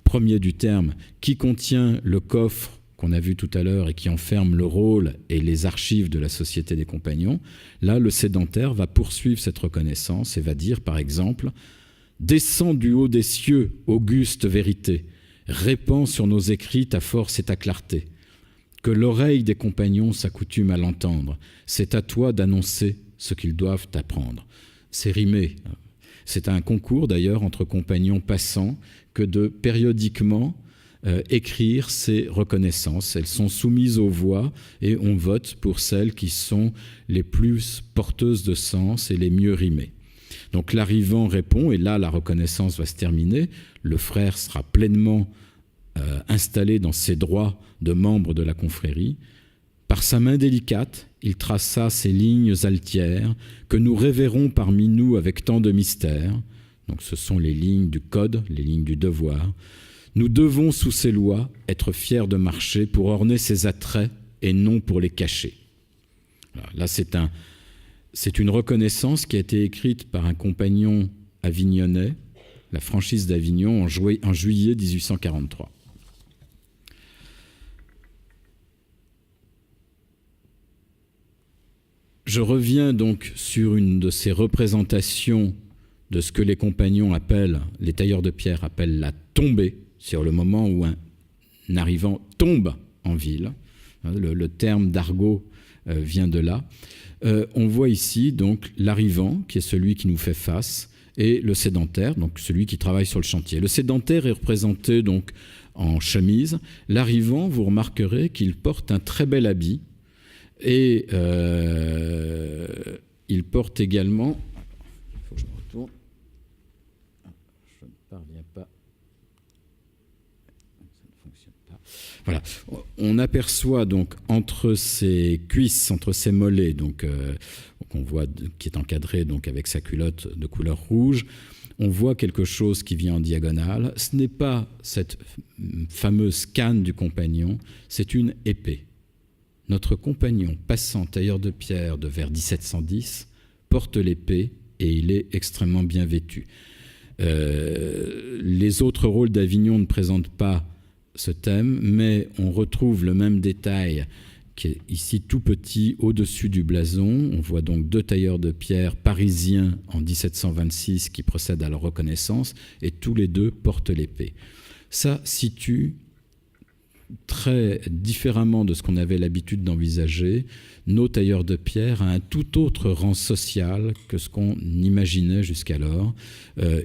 premier du terme, qui contient le coffre qu'on a vu tout à l'heure et qui enferme le rôle et les archives de la Société des Compagnons. Là, le sédentaire va poursuivre cette reconnaissance et va dire, par exemple, « Descends du haut des cieux, auguste vérité, répands sur nos écrits ta force et ta clarté. Que l'oreille des compagnons s'accoutume à l'entendre. C'est à toi d'annoncer ce qu'ils doivent apprendre. » C'est rimé. C'est un concours, d'ailleurs, entre compagnons passants que de périodiquement écrire ces reconnaissances. Elles sont soumises aux voix et on vote pour celles qui sont les plus porteuses de sens et les mieux rimées. Donc l'arrivant répond, et là la reconnaissance va se terminer. Le frère sera pleinement installé dans ses droits de membre de la confrérie. Par sa main délicate, il traça ces lignes altières que nous révérons parmi nous avec tant de mystère. Donc ce sont les lignes du code, les lignes du devoir. Nous devons, sous ces lois, être fiers de marcher pour orner ses attraits et non pour les cacher. Alors là, c'est une reconnaissance qui a été écrite par un compagnon avignonnais, la franchise d'Avignon, en juillet 1843. Je reviens donc sur une de ces représentations de ce que les compagnons appellent, les tailleurs de pierre appellent la tombée, sur le moment où un arrivant tombe en ville. Le terme d'argot vient de là. On voit ici donc l'arrivant, qui est celui qui nous fait face, et le sédentaire, donc celui qui travaille sur le chantier. Le sédentaire est représenté donc en chemise. L'arrivant, vous remarquerez qu'il porte un très bel habit, et il porte également... Il faut que je me retourne. Je ne parviens pas. Voilà. On aperçoit donc entre ses cuisses, entre ses mollets, donc qu'on voit qui est encadré donc avec sa culotte de couleur rouge, on voit quelque chose qui vient en diagonale. Ce n'est pas cette fameuse canne du compagnon, c'est une épée. Notre compagnon passant tailleur de pierre de vers 1710 porte l'épée et il est extrêmement bien vêtu. Les autres rôles d'Avignon ne présentent pas ce thème, mais on retrouve le même détail qui est ici tout petit au-dessus du blason. On voit donc 2 tailleurs de pierre parisiens en 1726 qui procèdent à leur reconnaissance et tous les 2 portent l'épée. Ça situe très différemment de ce qu'on avait l'habitude d'envisager nos tailleurs de pierre à un tout autre rang social que ce qu'on imaginait jusqu'alors.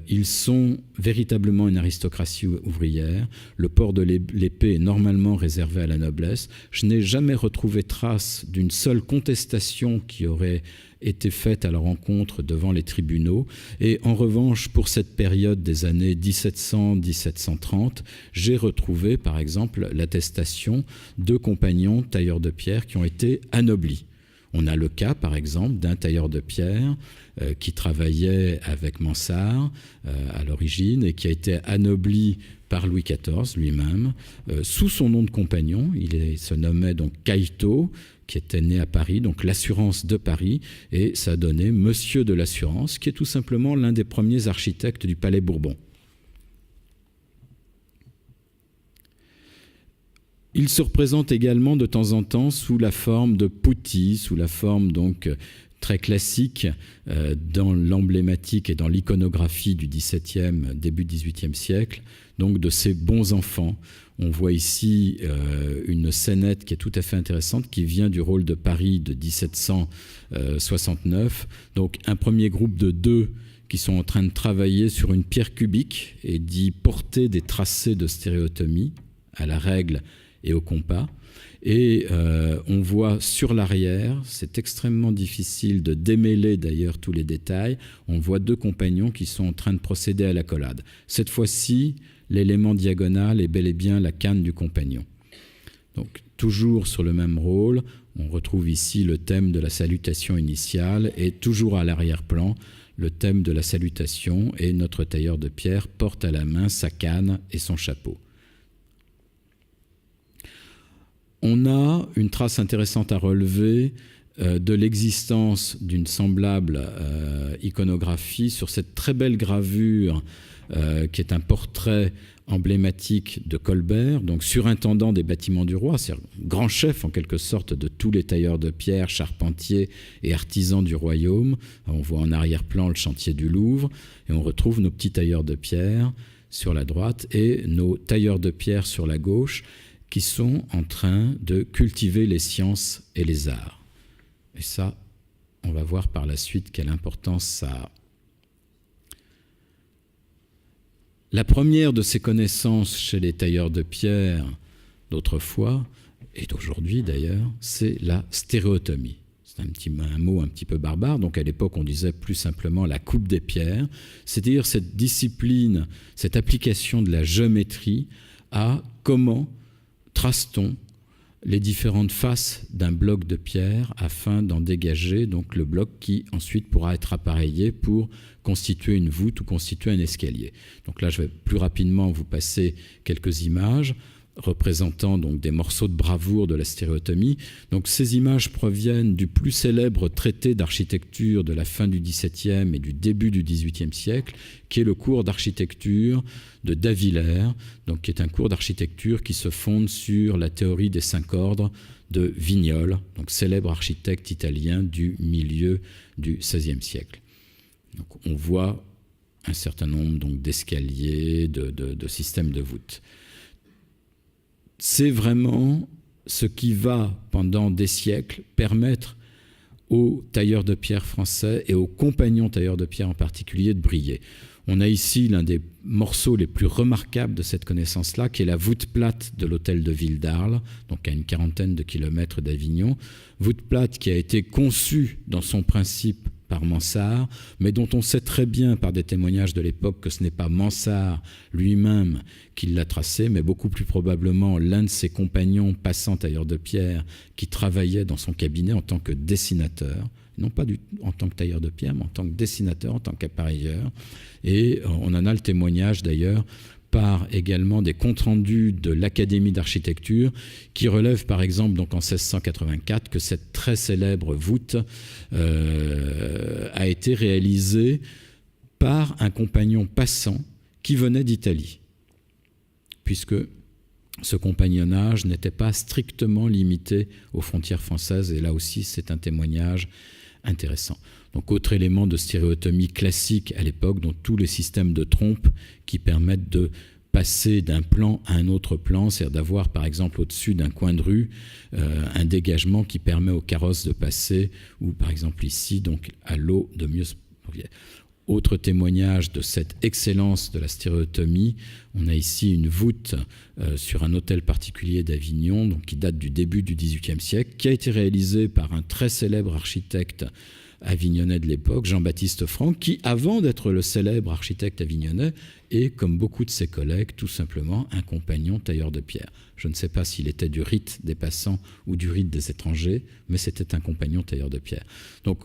Ils sont véritablement une aristocratie ouvrière. Le port de l'épée est normalement réservé à la noblesse. Je n'ai jamais retrouvé trace d'une seule contestation qui aurait été faites à leur encontre devant les tribunaux. Et en revanche, pour cette période des années 1700-1730, j'ai retrouvé, par exemple, l'attestation de compagnons tailleurs de pierre qui ont été anoblis. On a le cas, par exemple, d'un tailleur de pierre qui travaillait avec Mansart à l'origine et qui a été anobli par Louis XIV lui-même, sous son nom de compagnon. Il se nommait donc Cailleteau, qui était né à Paris, donc l'assurance de Paris, et ça a donné Monsieur de l'Assurance, qui est tout simplement l'un des premiers architectes du Palais Bourbon. Il se représente également de temps en temps sous la forme de putti, sous la forme donc très classique dans l'emblématique et dans l'iconographie du XVIIe, début XVIIIe siècle, donc de ces bons enfants. On voit ici une scénette qui est tout à fait intéressante, qui vient du rôle de Paris de 1769. Donc un premier groupe de 2 qui sont en train de travailler sur une pierre cubique et d'y porter des tracés de stéréotomie à la règle et au compas. Et on voit sur l'arrière, c'est extrêmement difficile de démêler d'ailleurs tous les détails, on voit 2 compagnons qui sont en train de procéder à l'accolade. Cette fois-ci, l'élément diagonal est bel et bien la canne du compagnon. Donc toujours sur le même rôle, on retrouve ici le thème de la salutation initiale et toujours à l'arrière-plan, le thème de la salutation, et notre tailleur de pierre porte à la main sa canne et son chapeau. On a une trace intéressante à relever de l'existence d'une semblable iconographie sur cette très belle gravure qui est un portrait emblématique de Colbert, donc surintendant des bâtiments du roi, c'est-à-dire grand chef en quelque sorte de tous les tailleurs de pierre, charpentiers et artisans du royaume. On voit en arrière-plan le chantier du Louvre et on retrouve nos petits tailleurs de pierre sur la droite et nos tailleurs de pierre sur la gauche, qui sont en train de cultiver les sciences et les arts. Et ça, on va voir par la suite quelle importance ça a. La première de ces connaissances chez les tailleurs de pierre d'autrefois, et d'aujourd'hui d'ailleurs, c'est la stéréotomie. C'est un mot un petit peu barbare, donc à l'époque on disait plus simplement la coupe des pierres, c'est-à-dire cette discipline, cette application de la géométrie à comment trace-t-on les différentes faces d'un bloc de pierre afin d'en dégager donc le bloc qui ensuite pourra être appareillé pour constituer une voûte ou constituer un escalier. Donc là, je vais plus rapidement vous passer quelques images représentant donc des morceaux de bravoure de la stéréotomie. Donc ces images proviennent du plus célèbre traité d'architecture de la fin du XVIIe et du début du XVIIIe siècle, qui est le cours d'architecture de Davillers, donc qui est un cours d'architecture qui se fonde sur la théorie des 5 ordres de Vignole, donc célèbre architecte italien du milieu du XVIe siècle. Donc on voit un certain nombre donc d'escaliers, de systèmes de voûtes. C'est vraiment ce qui va, pendant des siècles, permettre aux tailleurs de pierre français et aux compagnons tailleurs de pierre en particulier de briller. On a ici l'un des morceaux les plus remarquables de cette connaissance-là, qui est la voûte plate de l'hôtel de ville d'Arles, donc à une quarantaine de kilomètres d'Avignon. Voûte plate qui a été conçue dans son principe par Mansart, mais dont on sait très bien par des témoignages de l'époque que ce n'est pas Mansart lui-même qui l'a tracé, mais beaucoup plus probablement l'un de ses compagnons passant tailleur de pierre qui travaillait dans son cabinet en tant que dessinateur, non pas en tant que tailleur de pierre, mais en tant que dessinateur, en tant qu'appareilleur. Et on en a le témoignage d'ailleurs par également des comptes rendus de l'Académie d'architecture qui relèvent par exemple donc en 1684 que cette très célèbre voûte a été réalisée par un compagnon passant qui venait d'Italie, puisque ce compagnonnage n'était pas strictement limité aux frontières françaises, et là aussi c'est un témoignage intéressant. Donc autre élément de stéréotomie classique à l'époque, dont tous les systèmes de trompes qui permettent de passer d'un plan à un autre plan, c'est-à-dire d'avoir par exemple au-dessus d'un coin de rue un dégagement qui permet aux carrosses de passer, ou par exemple ici donc à l'eau de mieux se... Autre témoignage de cette excellence de la stéréotomie, on a ici une voûte sur un hôtel particulier d'Avignon, donc qui date du début du XVIIIe siècle, qui a été réalisée par un très célèbre architecte avignonnais de l'époque, Jean-Baptiste Franck, qui, avant d'être le célèbre architecte avignonnais, est, comme beaucoup de ses collègues, tout simplement un compagnon tailleur de pierre. Je ne sais pas s'il était du rite des passants ou du rite des étrangers, mais c'était un compagnon tailleur de pierre. Donc,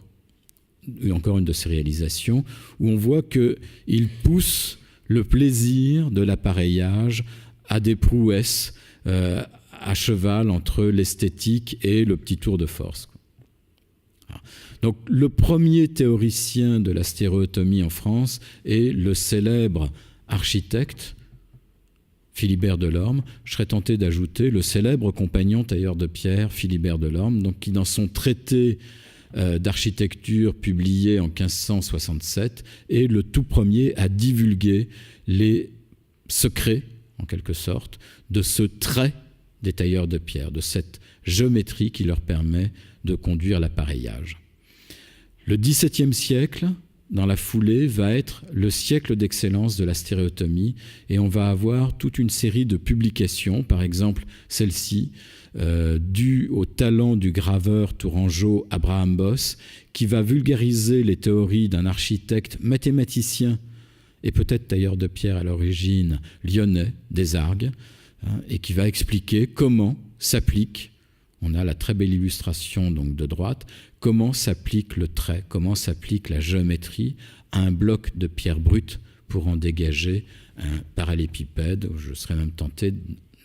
encore une de ses réalisations, où on voit qu'il pousse le plaisir de l'appareillage à des prouesses à cheval entre l'esthétique et le petit tour de force. Donc, le premier théoricien de la stéréotomie en France est le célèbre architecte Philibert Delorme. Je serais tenté d'ajouter le célèbre compagnon tailleur de pierre Philibert Delorme, donc, qui, dans son traité d'architecture publié en 1567, est le tout premier à divulguer les secrets, en quelque sorte, de ce trait des tailleurs de pierre, de cette géométrie qui leur permet de conduire l'appareillage. Le XVIIe siècle, dans la foulée, va être le siècle d'excellence de la stéréotomie, et on va avoir toute une série de publications, par exemple celle-ci, due au talent du graveur tourangeau Abraham Bosse, qui va vulgariser les théories d'un architecte mathématicien et peut-être tailleur de pierre à l'origine lyonnais, des Argues, et qui va expliquer comment s'applique, on a la très belle illustration donc de droite, comment s'applique le trait, comment s'applique la géométrie à un bloc de pierre brute pour en dégager un parallélépipède, ou je serais même tenté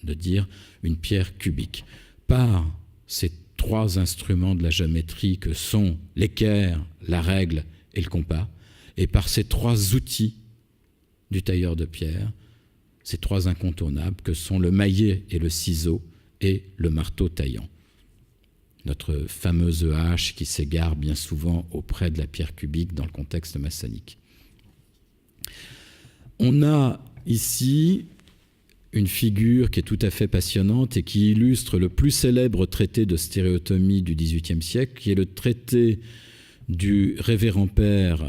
de dire une pierre cubique. Par ces trois instruments de la géométrie que sont l'équerre, la règle et le compas, et par ces trois outils du tailleur de pierre, ces trois incontournables que sont le maillet et le ciseau et le marteau taillant. Notre fameuse hache qui s'égare bien souvent auprès de la pierre cubique dans le contexte maçonnique. On a ici une figure qui est tout à fait passionnante et qui illustre le plus célèbre traité de stéréotomie du XVIIIe siècle, qui est le traité du révérend père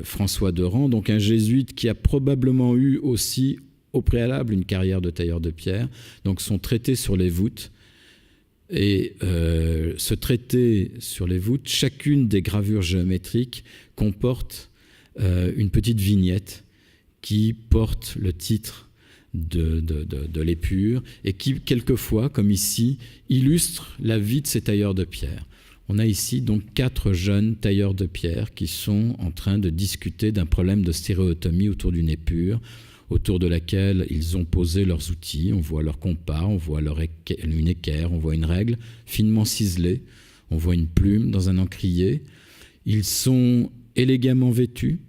François de Rang, donc un jésuite qui a probablement eu aussi au préalable une carrière de tailleur de pierre, donc son traité sur les voûtes. Et ce traité sur les voûtes, chacune des gravures géométriques comporte une petite vignette qui porte le titre de l'épure et qui, quelquefois, comme ici, illustre la vie de ces tailleurs de pierre. On a ici donc 4 jeunes tailleurs de pierre qui sont en train de discuter d'un problème de stéréotomie autour d'une épure, autour de laquelle ils ont posé leurs outils. On voit leur compas, on voit une équerre, on voit une règle finement ciselée, on voit une plume dans un encrier. Ils sont élégamment vêtus,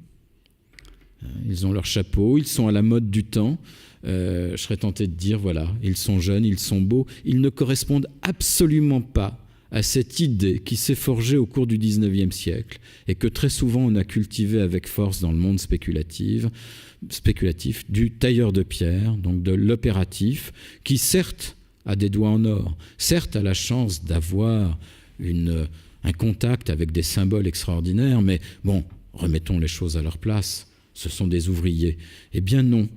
ils ont leur chapeau, ils sont à la mode du temps. Je serais tenté de dire, voilà, ils sont jeunes, ils sont beaux, ils ne correspondent absolument pas à cette idée qui s'est forgée au cours du XIXe siècle et que très souvent on a cultivée avec force dans le monde spéculatif, du tailleur de pierre, donc de l'opératif, qui certes a des doigts en or, certes a la chance d'avoir un contact avec des symboles extraordinaires, mais bon, remettons les choses à leur place, ce sont des ouvriers. Eh bien non,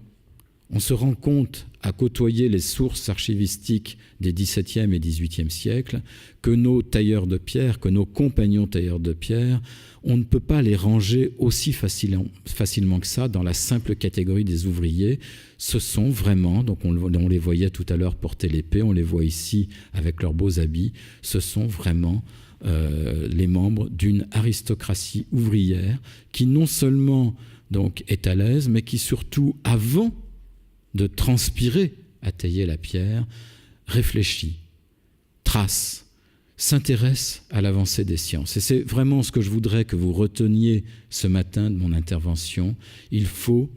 on se rend compte à côtoyer les sources archivistiques des XVIIe et XVIIIe siècles que nos tailleurs de pierre, que nos compagnons tailleurs de pierre, on ne peut pas les ranger aussi facilement que ça dans la simple catégorie des ouvriers. Ce sont vraiment, donc on les voyait tout à l'heure porter l'épée, on les voit ici avec leurs beaux habits, ce sont vraiment les membres d'une aristocratie ouvrière qui non seulement donc, est à l'aise, mais qui surtout, avant de transpirer à tailler la pierre, réfléchit, trace, s'intéresse à l'avancée des sciences. Et c'est vraiment ce que je voudrais que vous reteniez ce matin de mon intervention. Il faut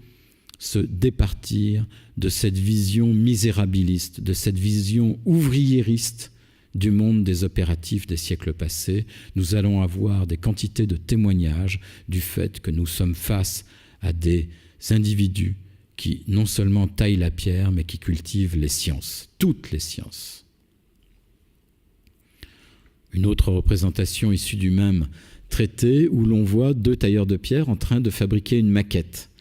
se départir de cette vision misérabiliste, de cette vision ouvriériste du monde des opératifs des siècles passés. Nous allons avoir des quantités de témoignages du fait que nous sommes face à des individus qui non seulement taillent la pierre, mais qui cultivent les sciences, toutes les sciences. Une autre représentation issue du même traité où l'on voit 2 tailleurs de pierre en train de fabriquer une maquette.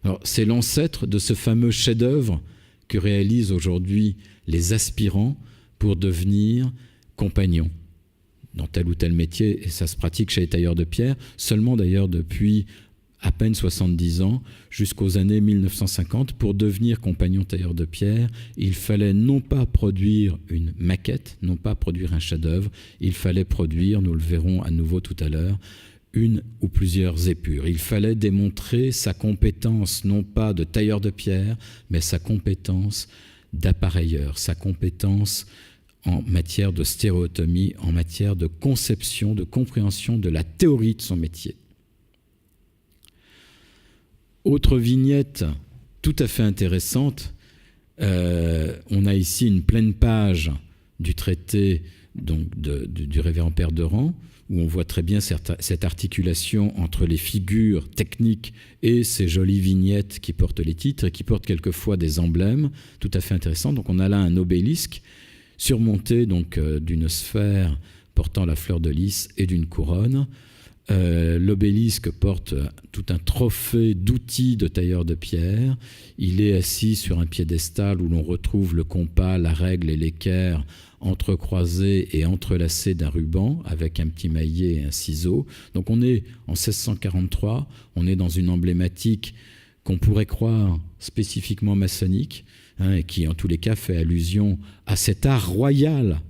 Alors, c'est l'ancêtre de ce fameux chef-d'œuvre que réalisent aujourd'hui les aspirants pour devenir compagnons dans tel ou tel métier, et ça se pratique chez les tailleurs de pierre, seulement d'ailleurs depuis à peine 70 ans, jusqu'aux années 1950. Pour devenir compagnon tailleur de pierre, il fallait non pas produire une maquette, non pas produire un chef-d'œuvre, il fallait produire, nous le verrons à nouveau tout à l'heure, une ou plusieurs épures. Il fallait démontrer sa compétence, non pas de tailleur de pierre, mais sa compétence d'appareilleur, sa compétence en matière de stéréotomie, en matière de conception, de compréhension de la théorie de son métier. Autre vignette tout à fait intéressante, on a ici une pleine page du traité donc, du révérend Père de Rang, où on voit très bien cette articulation entre les figures techniques et ces jolies vignettes qui portent les titres et qui portent quelquefois des emblèmes tout à fait intéressants. Donc on a là un obélisque surmonté donc, d'une sphère portant la fleur de lys et d'une couronne. L'obélisque porte tout un trophée d'outils de tailleur de pierre. Il est assis sur un piédestal où l'on retrouve le compas, la règle et l'équerre entrecroisés et entrelacés d'un ruban avec un petit maillet et un ciseau. Donc on est en 1643, on est dans une emblématique qu'on pourrait croire spécifiquement maçonnique, et qui en tous les cas fait allusion à cet art royal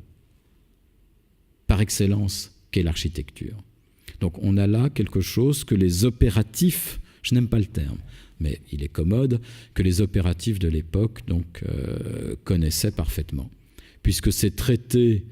par excellence qu'est l'architecture. Donc on a là quelque chose que les opératifs, je n'aime pas le terme, mais il est commode, que les opératifs de l'époque connaissaient parfaitement. Puisque ces traités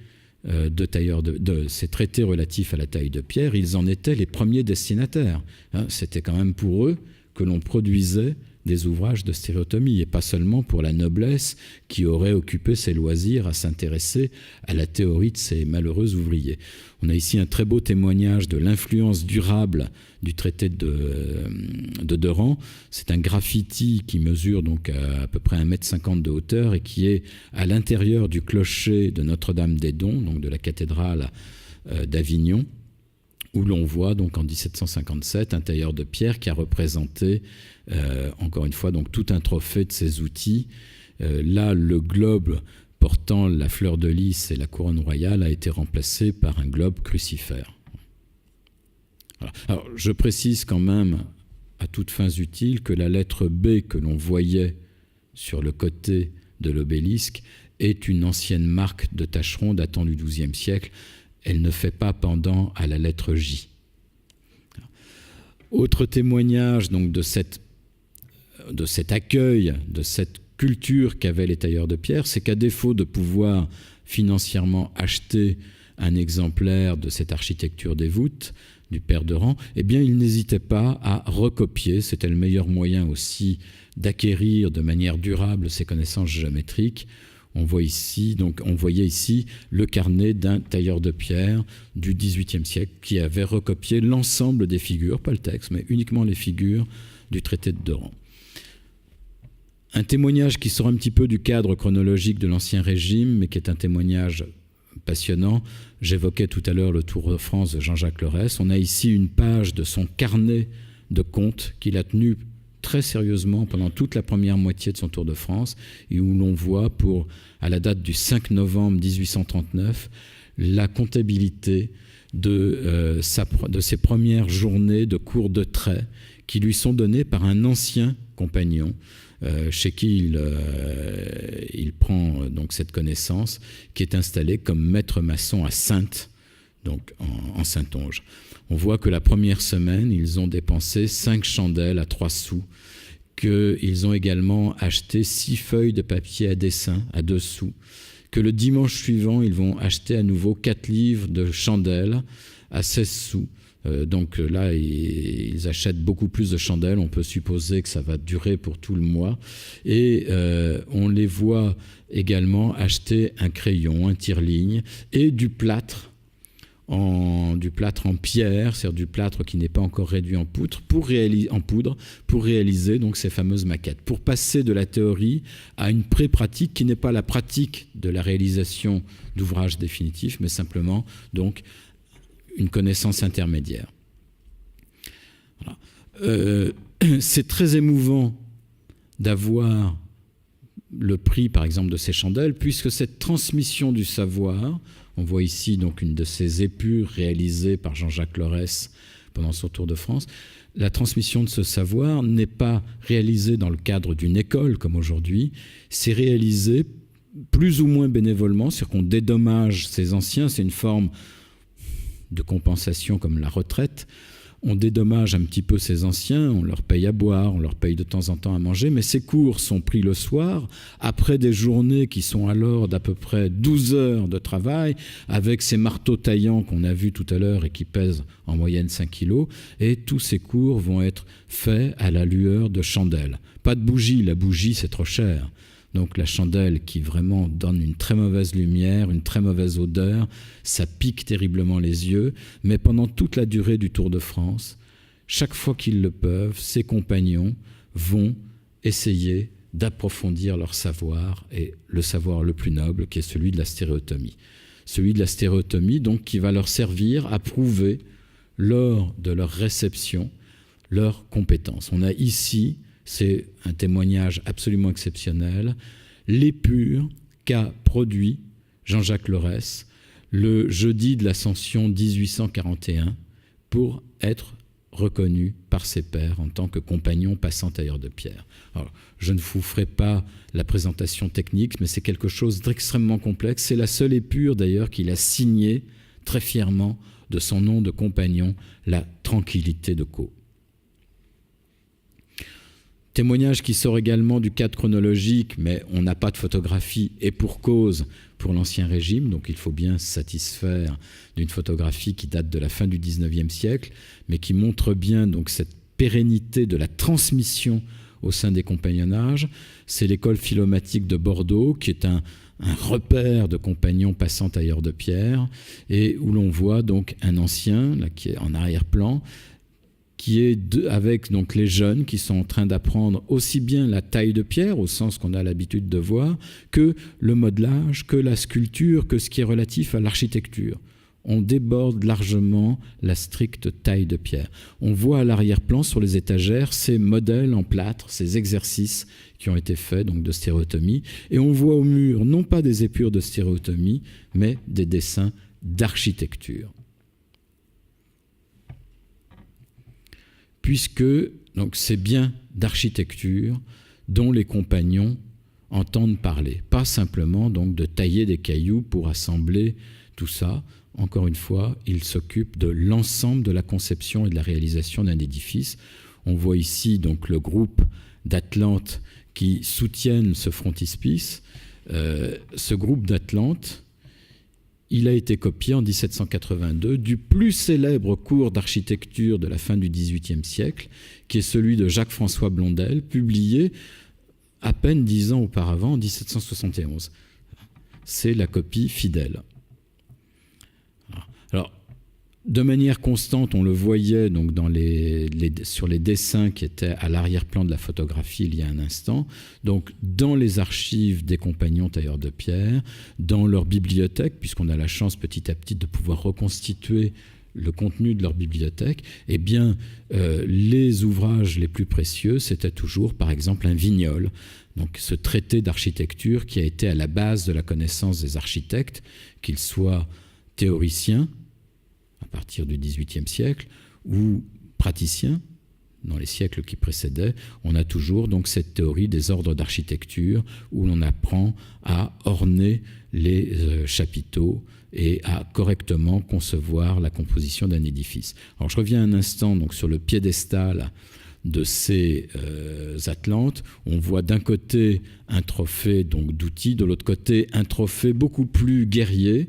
ces traités relatifs à la taille de pierre, ils en étaient les premiers destinataires. C'était quand même pour eux que l'on produisait des ouvrages de stéréotomie, et pas seulement pour la noblesse qui aurait occupé ses loisirs à s'intéresser à la théorie de ces malheureux ouvriers. On a ici un très beau témoignage de l'influence durable du traité de Rang. C'est un graffiti qui mesure donc à peu près 1,50 m de hauteur et qui est à l'intérieur du clocher de Notre-Dame-des-Dons, donc de la cathédrale d'Avignon, où l'on voit donc en 1757 un tailleur de pierre qui a représenté encore une fois donc tout un trophée de ses outils. Là, le globe portant la fleur de lys et la couronne royale a été remplacé par un globe crucifère. Voilà. Alors, je précise quand même, à toutes fins utiles, que la lettre B que l'on voyait sur le côté de l'obélisque est une ancienne marque de tâcheron datant du XIIe siècle. Elle ne fait pas pendant à la lettre J. Autre témoignage donc, de cet accueil, de cette culture qu'avaient les tailleurs de pierre, c'est qu'à défaut de pouvoir financièrement acheter un exemplaire de cette architecture des voûtes du Père de Rang, eh bien, ils n'hésitaient pas à recopier. C'était le meilleur moyen aussi d'acquérir de manière durable ces connaissances géométriques. On voyait ici le carnet d'un tailleur de pierre du XVIIIe siècle qui avait recopié l'ensemble des figures, pas le texte, mais uniquement les figures du traité de Rang. Un témoignage qui sort un petit peu du cadre chronologique de l'Ancien Régime, mais qui est un témoignage passionnant. J'évoquais tout à l'heure le Tour de France de Jean-Jacques Leurès. On a ici une page de son carnet de comptes qu'il a tenu très sérieusement pendant toute la première moitié de son Tour de France, et où l'on voit, à la date du 5 novembre 1839, la comptabilité de ses premières journées de cours de trait qui lui sont données par un ancien compagnon chez qui il prend donc cette connaissance, qui est installé comme maître maçon à Saintes, donc en Saintonge. On voit que la première semaine, ils ont dépensé 5 chandelles à 3 sous, qu'ils ont également acheté 6 feuilles de papier à dessin à 2 sous, que le dimanche suivant, ils vont acheter à nouveau 4 livres de chandelles à 16 sous. Donc là, ils achètent beaucoup plus de chandelles. On peut supposer que ça va durer pour tout le mois. Et on les voit également acheter un crayon, un tire-ligne et du plâtre en pierre, c'est-à-dire du plâtre qui n'est pas encore réduit en poudre, pour réaliser donc ces fameuses maquettes. Pour passer de la théorie à une pré-pratique qui n'est pas la pratique de la réalisation d'ouvrages définitifs, mais simplement donc une connaissance intermédiaire. Voilà. C'est très émouvant d'avoir le prix, par exemple, de ces chandelles, puisque cette transmission du savoir, on voit ici donc une de ces épures réalisées par Jean-Jacques Lorès pendant son tour de France, la transmission de ce savoir n'est pas réalisée dans le cadre d'une école comme aujourd'hui, c'est réalisé plus ou moins bénévolement, c'est-à-dire qu'on dédommage ces anciens, c'est une forme de compensation comme la retraite. On dédommage un petit peu ces anciens, on leur paye à boire, on leur paye de temps en temps à manger, mais ces cours sont pris le soir, après des journées qui sont alors d'à peu près 12 heures de travail, avec ces marteaux taillants qu'on a vus tout à l'heure et qui pèsent en moyenne 5 kilos, et tous ces cours vont être faits à la lueur de chandelles. Pas de bougie, la bougie c'est trop cher. Donc la chandelle qui vraiment donne une très mauvaise lumière, une très mauvaise odeur, ça pique terriblement les yeux, mais pendant toute la durée du Tour de France, chaque fois qu'ils le peuvent, ses compagnons vont essayer d'approfondir leur savoir, et le savoir le plus noble qui est celui de la stéréotomie. Celui de la stéréotomie donc qui va leur servir à prouver lors de leur réception leurs compétences. On a ici, c'est un témoignage absolument exceptionnel, l'épure qu'a produit Jean-Jacques Lorès le jeudi de l'Ascension 1841 pour être reconnu par ses pairs en tant que compagnon passant tailleur de pierre. Alors, je ne vous ferai pas la présentation technique, mais c'est quelque chose d'extrêmement complexe. C'est la seule épure d'ailleurs qu'il a signée très fièrement de son nom de compagnon, la Tranquillité de Caux. Témoignage qui sort également du cadre chronologique, mais on n'a pas de photographie, et pour cause, pour l'Ancien Régime, donc il faut bien se satisfaire d'une photographie qui date de la fin du XIXe siècle, mais qui montre bien donc cette pérennité de la transmission au sein des compagnonnages. C'est l'école philomatique de Bordeaux, qui est un repère de compagnons passant tailleurs de pierre, et où l'on voit donc un ancien, là, qui est en arrière-plan, qui est avec donc les jeunes qui sont en train d'apprendre aussi bien la taille de pierre, au sens qu'on a l'habitude de voir, que le modelage, que la sculpture, que ce qui est relatif à l'architecture. On déborde largement la stricte taille de pierre. On voit à l'arrière-plan, sur les étagères, ces modèles en plâtre, ces exercices qui ont été faits donc de stéréotomie. Et on voit au mur, non pas des épures de stéréotomie, mais des dessins d'architecture. Puisque donc, c'est bien d'architecture dont les compagnons entendent parler. Pas simplement donc, de tailler des cailloux pour assembler tout ça. Encore une fois, ils s'occupent de l'ensemble de la conception et de la réalisation d'un édifice. On voit ici donc, le groupe d'Atlantes qui soutiennent ce frontispice. Ce groupe d'Atlantes, il a été copié en 1782 du plus célèbre cours d'architecture de la fin du XVIIIe siècle, qui est celui de Jacques-François Blondel, publié à peine 10 ans auparavant, en 1771. C'est la copie fidèle. Alors, de manière constante, on le voyait donc sur les dessins qui étaient à l'arrière-plan de la photographie il y a un instant, donc dans les archives des compagnons tailleurs de pierre, dans leur bibliothèque, puisqu'on a la chance petit à petit de pouvoir reconstituer le contenu de leur bibliothèque, eh bien, les ouvrages les plus précieux, c'était toujours, par exemple, un Vignol, donc ce traité d'architecture qui a été à la base de la connaissance des architectes, qu'ils soient théoriciens, à partir du XVIIIe siècle, ou praticiens, dans les siècles qui précédaient, on a toujours donc cette théorie des ordres d'architecture où l'on apprend à orner les chapiteaux et à correctement concevoir la composition d'un édifice. Alors je reviens un instant donc, sur le piédestal de ces Atlantes. On voit d'un côté un trophée donc, d'outils, de l'autre côté un trophée beaucoup plus guerrier.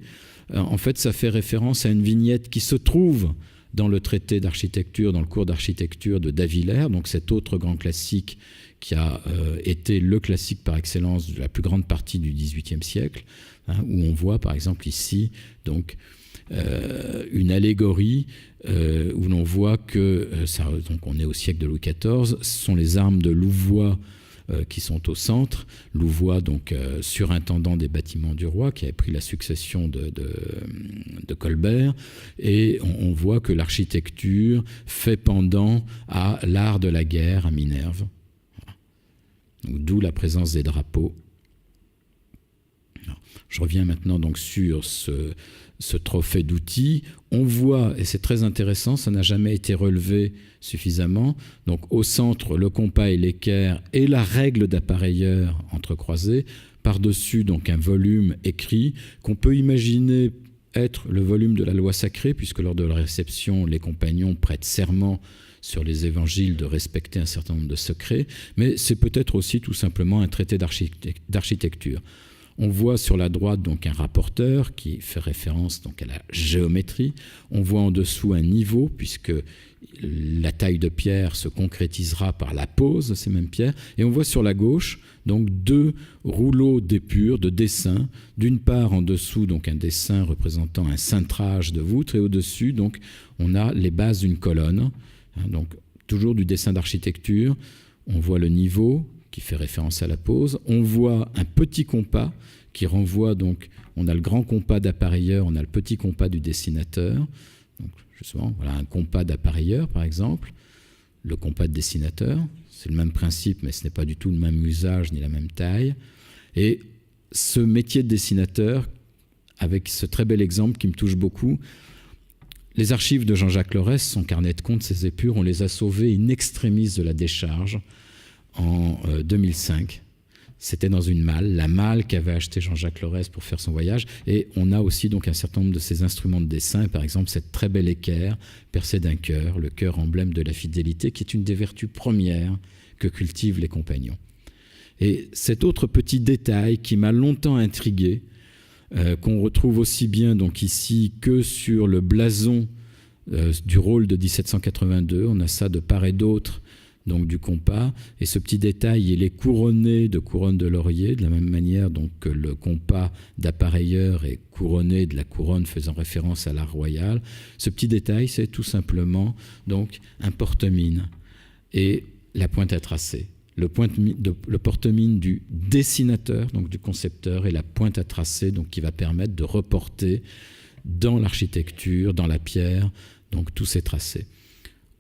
En fait, ça fait référence à une vignette qui se trouve dans le traité d'architecture, dans le cours d'architecture de Davillers, donc cet autre grand classique qui a été le classique par excellence de la plus grande partie du XVIIIe siècle, où on voit par exemple ici donc, une allégorie où l'on voit que, donc on est au siècle de Louis XIV, ce sont les armes de Louvois qui sont au centre. Louvois, donc surintendant des bâtiments du roi, qui avait pris la succession de Colbert, et on voit que l'architecture fait pendant à l'art de la guerre à Minerve, d'où la présence des drapeaux Je reviens maintenant donc sur ce trophée d'outils. On voit, et c'est très intéressant, ça n'a jamais été relevé suffisamment, donc au centre, le compas et l'équerre et la règle d'appareilleur entrecroisée, par-dessus donc un volume écrit qu'on peut imaginer être le volume de la loi sacrée, puisque lors de la réception, les compagnons prêtent serment sur les évangiles de respecter un certain nombre de secrets, mais c'est peut-être aussi tout simplement un traité d'architecture. On voit sur la droite donc un rapporteur qui fait référence donc à la géométrie. On voit en dessous un niveau, puisque la taille de pierre se concrétisera par la pose de ces mêmes pierres. Et on voit sur la gauche donc 2 rouleaux d'épure, de dessins. D'une part, en dessous, donc un dessin représentant un cintrage de voûte, et au-dessus, donc, on a les bases d'une colonne. Donc, toujours du dessin d'architecture. On voit le niveau qui fait référence à la pose. On voit un petit compas qui renvoie donc, on a le grand compas d'appareilleur, on a le petit compas du dessinateur. Donc, justement, voilà un compas d'appareilleur, par exemple, le compas de dessinateur. C'est le même principe, mais ce n'est pas du tout le même usage ni la même taille. Et ce métier de dessinateur, avec ce très bel exemple qui me touche beaucoup, les archives de Jean-Jacques Lorès, son carnet de comptes, ses épures, on les a sauvées in extremis de la décharge en 2005. C'était dans une malle, la malle qu'avait acheté Jean-Jacques Lorès pour faire son voyage. Et on a aussi donc un certain nombre de ses instruments de dessin, par exemple cette très belle équerre percée d'un cœur, le cœur emblème de la fidélité, qui est une des vertus premières que cultivent les compagnons. Et cet autre petit détail qui m'a longtemps intrigué, qu'on retrouve aussi bien donc ici que sur le blason du rôle de 1782, on a ça de part et d'autre donc du compas, et ce petit détail, il est couronné de couronne de laurier, de la même manière donc que le compas d'appareilleur est couronné de la couronne faisant référence à l'art royal. Ce petit détail, c'est tout simplement donc un porte-mine et la pointe à tracer. Le porte-mine du dessinateur, donc du concepteur, et la pointe à tracer, donc qui va permettre de reporter dans l'architecture, dans la pierre, donc tous ces tracés.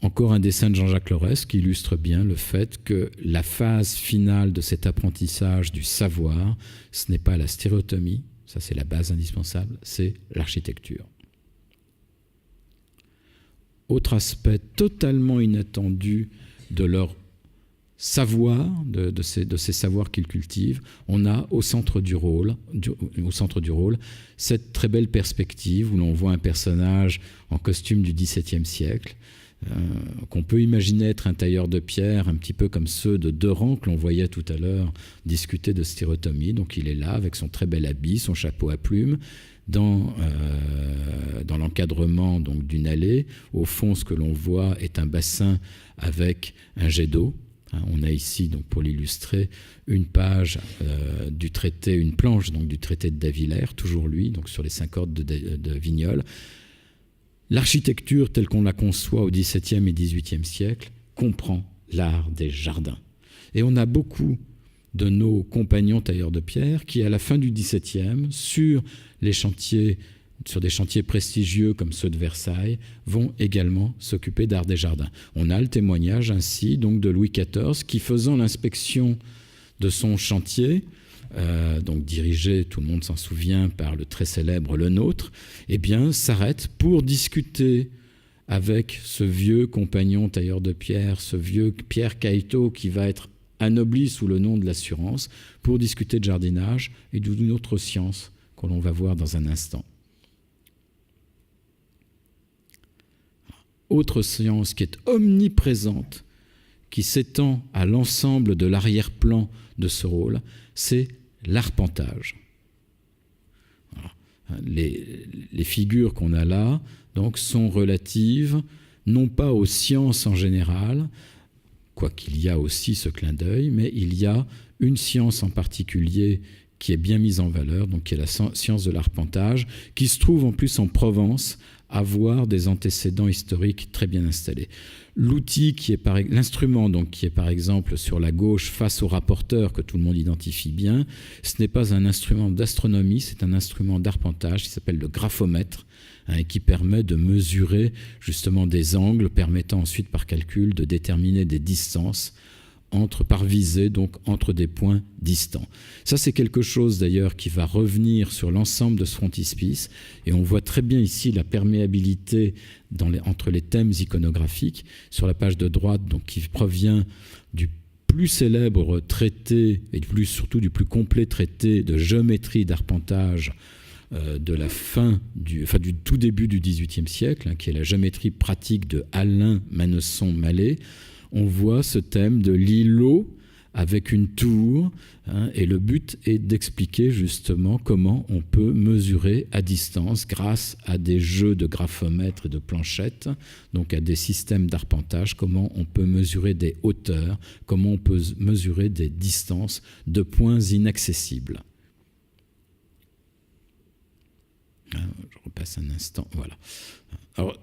Encore un dessin de Jean-Jacques Lorès qui illustre bien le fait que la phase finale de cet apprentissage du savoir, ce n'est pas la stéréotomie, ça c'est la base indispensable, c'est l'architecture. Autre aspect totalement inattendu de leur savoir, de ces savoirs qu'ils cultivent, on a au centre du rôle cette très belle perspective où l'on voit un personnage en costume du XVIIe siècle, qu'on peut imaginer être un tailleur de pierre, un petit peu comme ceux de Deran que l'on voyait tout à l'heure discuter de stéréotomie. Donc il est là avec son très bel habit, son chapeau à plumes, dans l'encadrement donc d'une allée. Au fond, ce que l'on voit est un bassin avec un jet d'eau. On a ici, donc, pour l'illustrer, une page du traité, une planche donc, du traité de Davillers, toujours lui, donc sur les 5 cordes de Vignolles. L'architecture telle qu'on la conçoit au XVIIe et XVIIIe siècle comprend l'art des jardins. Et on a beaucoup de nos compagnons tailleurs de pierre qui, à la fin du XVIIe, sur des chantiers prestigieux comme ceux de Versailles, vont également s'occuper d'art des jardins. On a le témoignage ainsi donc de Louis XIV qui, faisant l'inspection de son chantier, donc dirigé, tout le monde s'en souvient, par le très célèbre Le Nôtre, eh bien, s'arrête pour discuter avec ce vieux compagnon tailleur de pierre, ce vieux Pierre Caïto qui va être anobli sous le nom de l'assurance, pour discuter de jardinage et d'une autre science que l'on va voir dans un instant. Autre science qui est omniprésente, qui s'étend à l'ensemble de l'arrière-plan de ce rôle, c'est l'arpentage. Les figures qu'on a là donc, sont relatives non pas aux sciences en général, quoiqu'il y a aussi ce clin d'œil, mais il y a une science en particulier qui est bien mise en valeur, donc qui est la science de l'arpentage, qui se trouve en plus en Provence, avoir des antécédents historiques très bien installés. L'outil l'instrument donc qui est par exemple sur la gauche face au rapporteur que tout le monde identifie bien, ce n'est pas un instrument d'astronomie, c'est un instrument d'arpentage qui s'appelle le graphomètre, et qui permet de mesurer justement des angles, permettant ensuite par calcul de déterminer des distances par visée, donc entre des points distants. Ça, c'est quelque chose d'ailleurs qui va revenir sur l'ensemble de ce frontispice, et on voit très bien ici la perméabilité entre les thèmes iconographiques. Sur la page de droite, donc, qui provient du plus célèbre traité, et surtout du plus complet traité de géométrie d'arpentage de la du tout début du XVIIIe siècle, qui est la géométrie pratique de Alain Mannesson-Mallet. On voit ce thème de l'îlot avec une tour, et le but est d'expliquer justement comment on peut mesurer à distance grâce à des jeux de graphomètres et de planchettes, donc à des systèmes d'arpentage, comment on peut mesurer des hauteurs, comment on peut mesurer des distances de points inaccessibles. Je repasse un instant, voilà. Alors,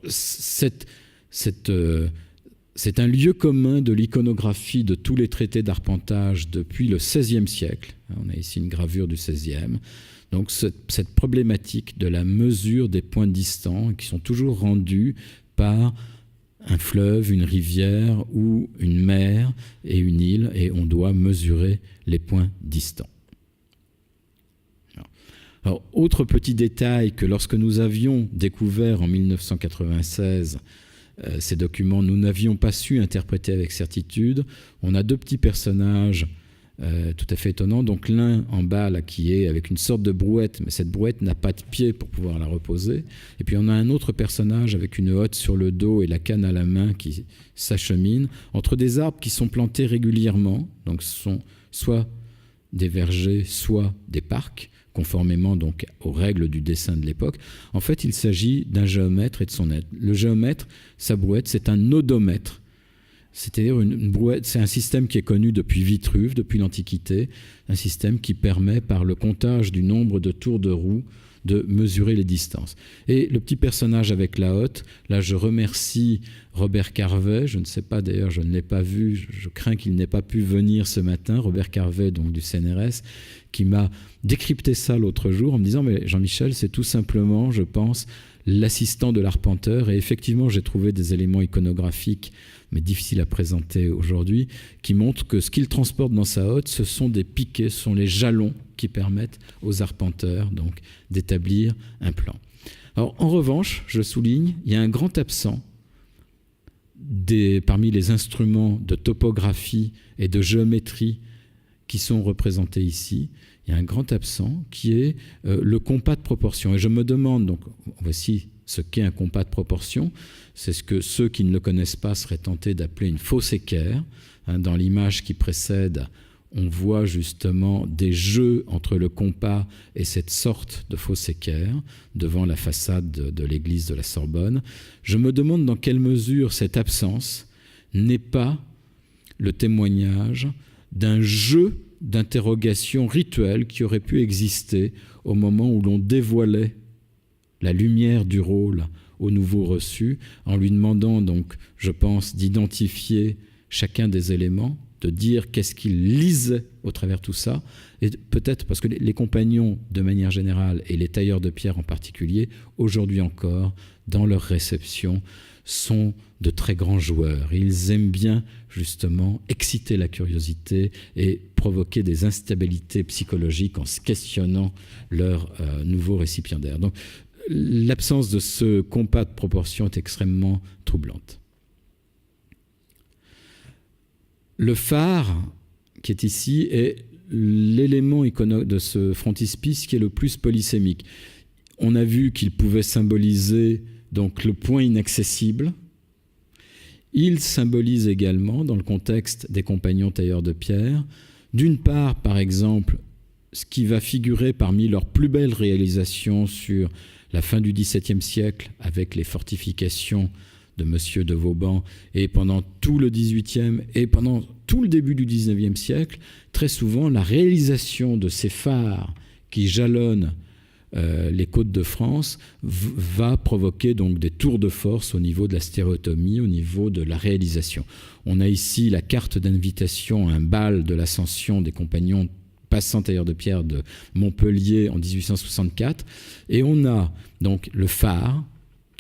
c'est un lieu commun de l'iconographie de tous les traités d'arpentage depuis le XVIe siècle. On a ici une gravure du XVIe. Donc cette problématique de la mesure des points distants qui sont toujours rendus par un fleuve, une rivière ou une mer et une île, et on doit mesurer les points distants. Alors, autre petit détail, que lorsque nous avions découvert en 1996 ces documents, nous n'avions pas su interpréter avec certitude. On a deux petits personnages tout à fait étonnants. Donc l'un en bas, là, qui est avec une sorte de brouette, mais cette brouette n'a pas de pied pour pouvoir la reposer. Et puis on a un autre personnage avec une hotte sur le dos et la canne à la main qui s'achemine entre des arbres qui sont plantés régulièrement. Donc ce sont soit des vergers, soit des parcs, conformément donc aux règles du dessin de l'époque. En fait, il s'agit d'un géomètre et de son aide. Le géomètre, sa brouette, c'est un odomètre. C'est-à-dire une brouette, c'est un système qui est connu depuis Vitruve, depuis l'Antiquité, un système qui permet, par le comptage du nombre de tours de roue, de mesurer les distances. Et le petit personnage avec la hotte, là je remercie Robert Carvet, je ne sais pas d'ailleurs, je ne l'ai pas vu, je crains qu'il n'ait pas pu venir ce matin, Robert Carvet donc du CNRS, qui m'a décrypté ça l'autre jour en me disant « mais Jean-Michel, c'est tout simplement, je pense, l'assistant de l'arpenteur ». Et effectivement, j'ai trouvé des éléments iconographiques, mais difficiles à présenter aujourd'hui, qui montrent que ce qu'il transporte dans sa hotte, ce sont des piquets, ce sont les jalons qui permettent aux arpenteurs donc d'établir un plan. Alors, en revanche, je souligne, il y a un grand absent parmi les instruments de topographie et de géométrie qui sont représentés ici. Il y a un grand absent qui est le compas de proportion. Et je me demande, donc voici ce qu'est un compas de proportion. C'est ce que ceux qui ne le connaissent pas seraient tentés d'appeler une fausse équerre. Dans l'image qui précède, on voit justement des jeux entre le compas et cette sorte de fausse équerre devant la façade de l'église de la Sorbonne. Je me demande dans quelle mesure cette absence n'est pas le témoignage d'un jeu d'interrogation rituelle qui aurait pu exister au moment où l'on dévoilait la lumière du rôle au nouveau reçu, en lui demandant donc, je pense, d'identifier chacun des éléments, de dire qu'est-ce qu'il lisait au travers de tout ça, et peut-être parce que les compagnons de manière générale et les tailleurs de pierre en particulier, aujourd'hui encore, dans leur réception, sont de très grands joueurs. Ils aiment bien justement exciter la curiosité et provoquer des instabilités psychologiques en se questionnant leur nouveau récipiendaire. Donc l'absence de ce compas de proportion est extrêmement troublante. Le phare qui est ici est l'élément de ce frontispice qui est le plus polysémique. On a vu qu'il pouvait symboliser donc le point inaccessible. Il symbolise également, dans le contexte des compagnons tailleurs de pierre, d'une part, par exemple, ce qui va figurer parmi leurs plus belles réalisations sur la fin du XVIIe siècle avec les fortifications de Monsieur de Vauban, et pendant tout le XVIIIe et pendant tout le début du XIXe siècle, très souvent la réalisation de ces phares qui jalonnent les côtes de France va provoquer donc des tours de force au niveau de la stéréotomie, au niveau de la réalisation. On a ici la carte d'invitation à un bal de l'Ascension des compagnons passant tailleurs de pierre de Montpellier en 1864, et on a donc le phare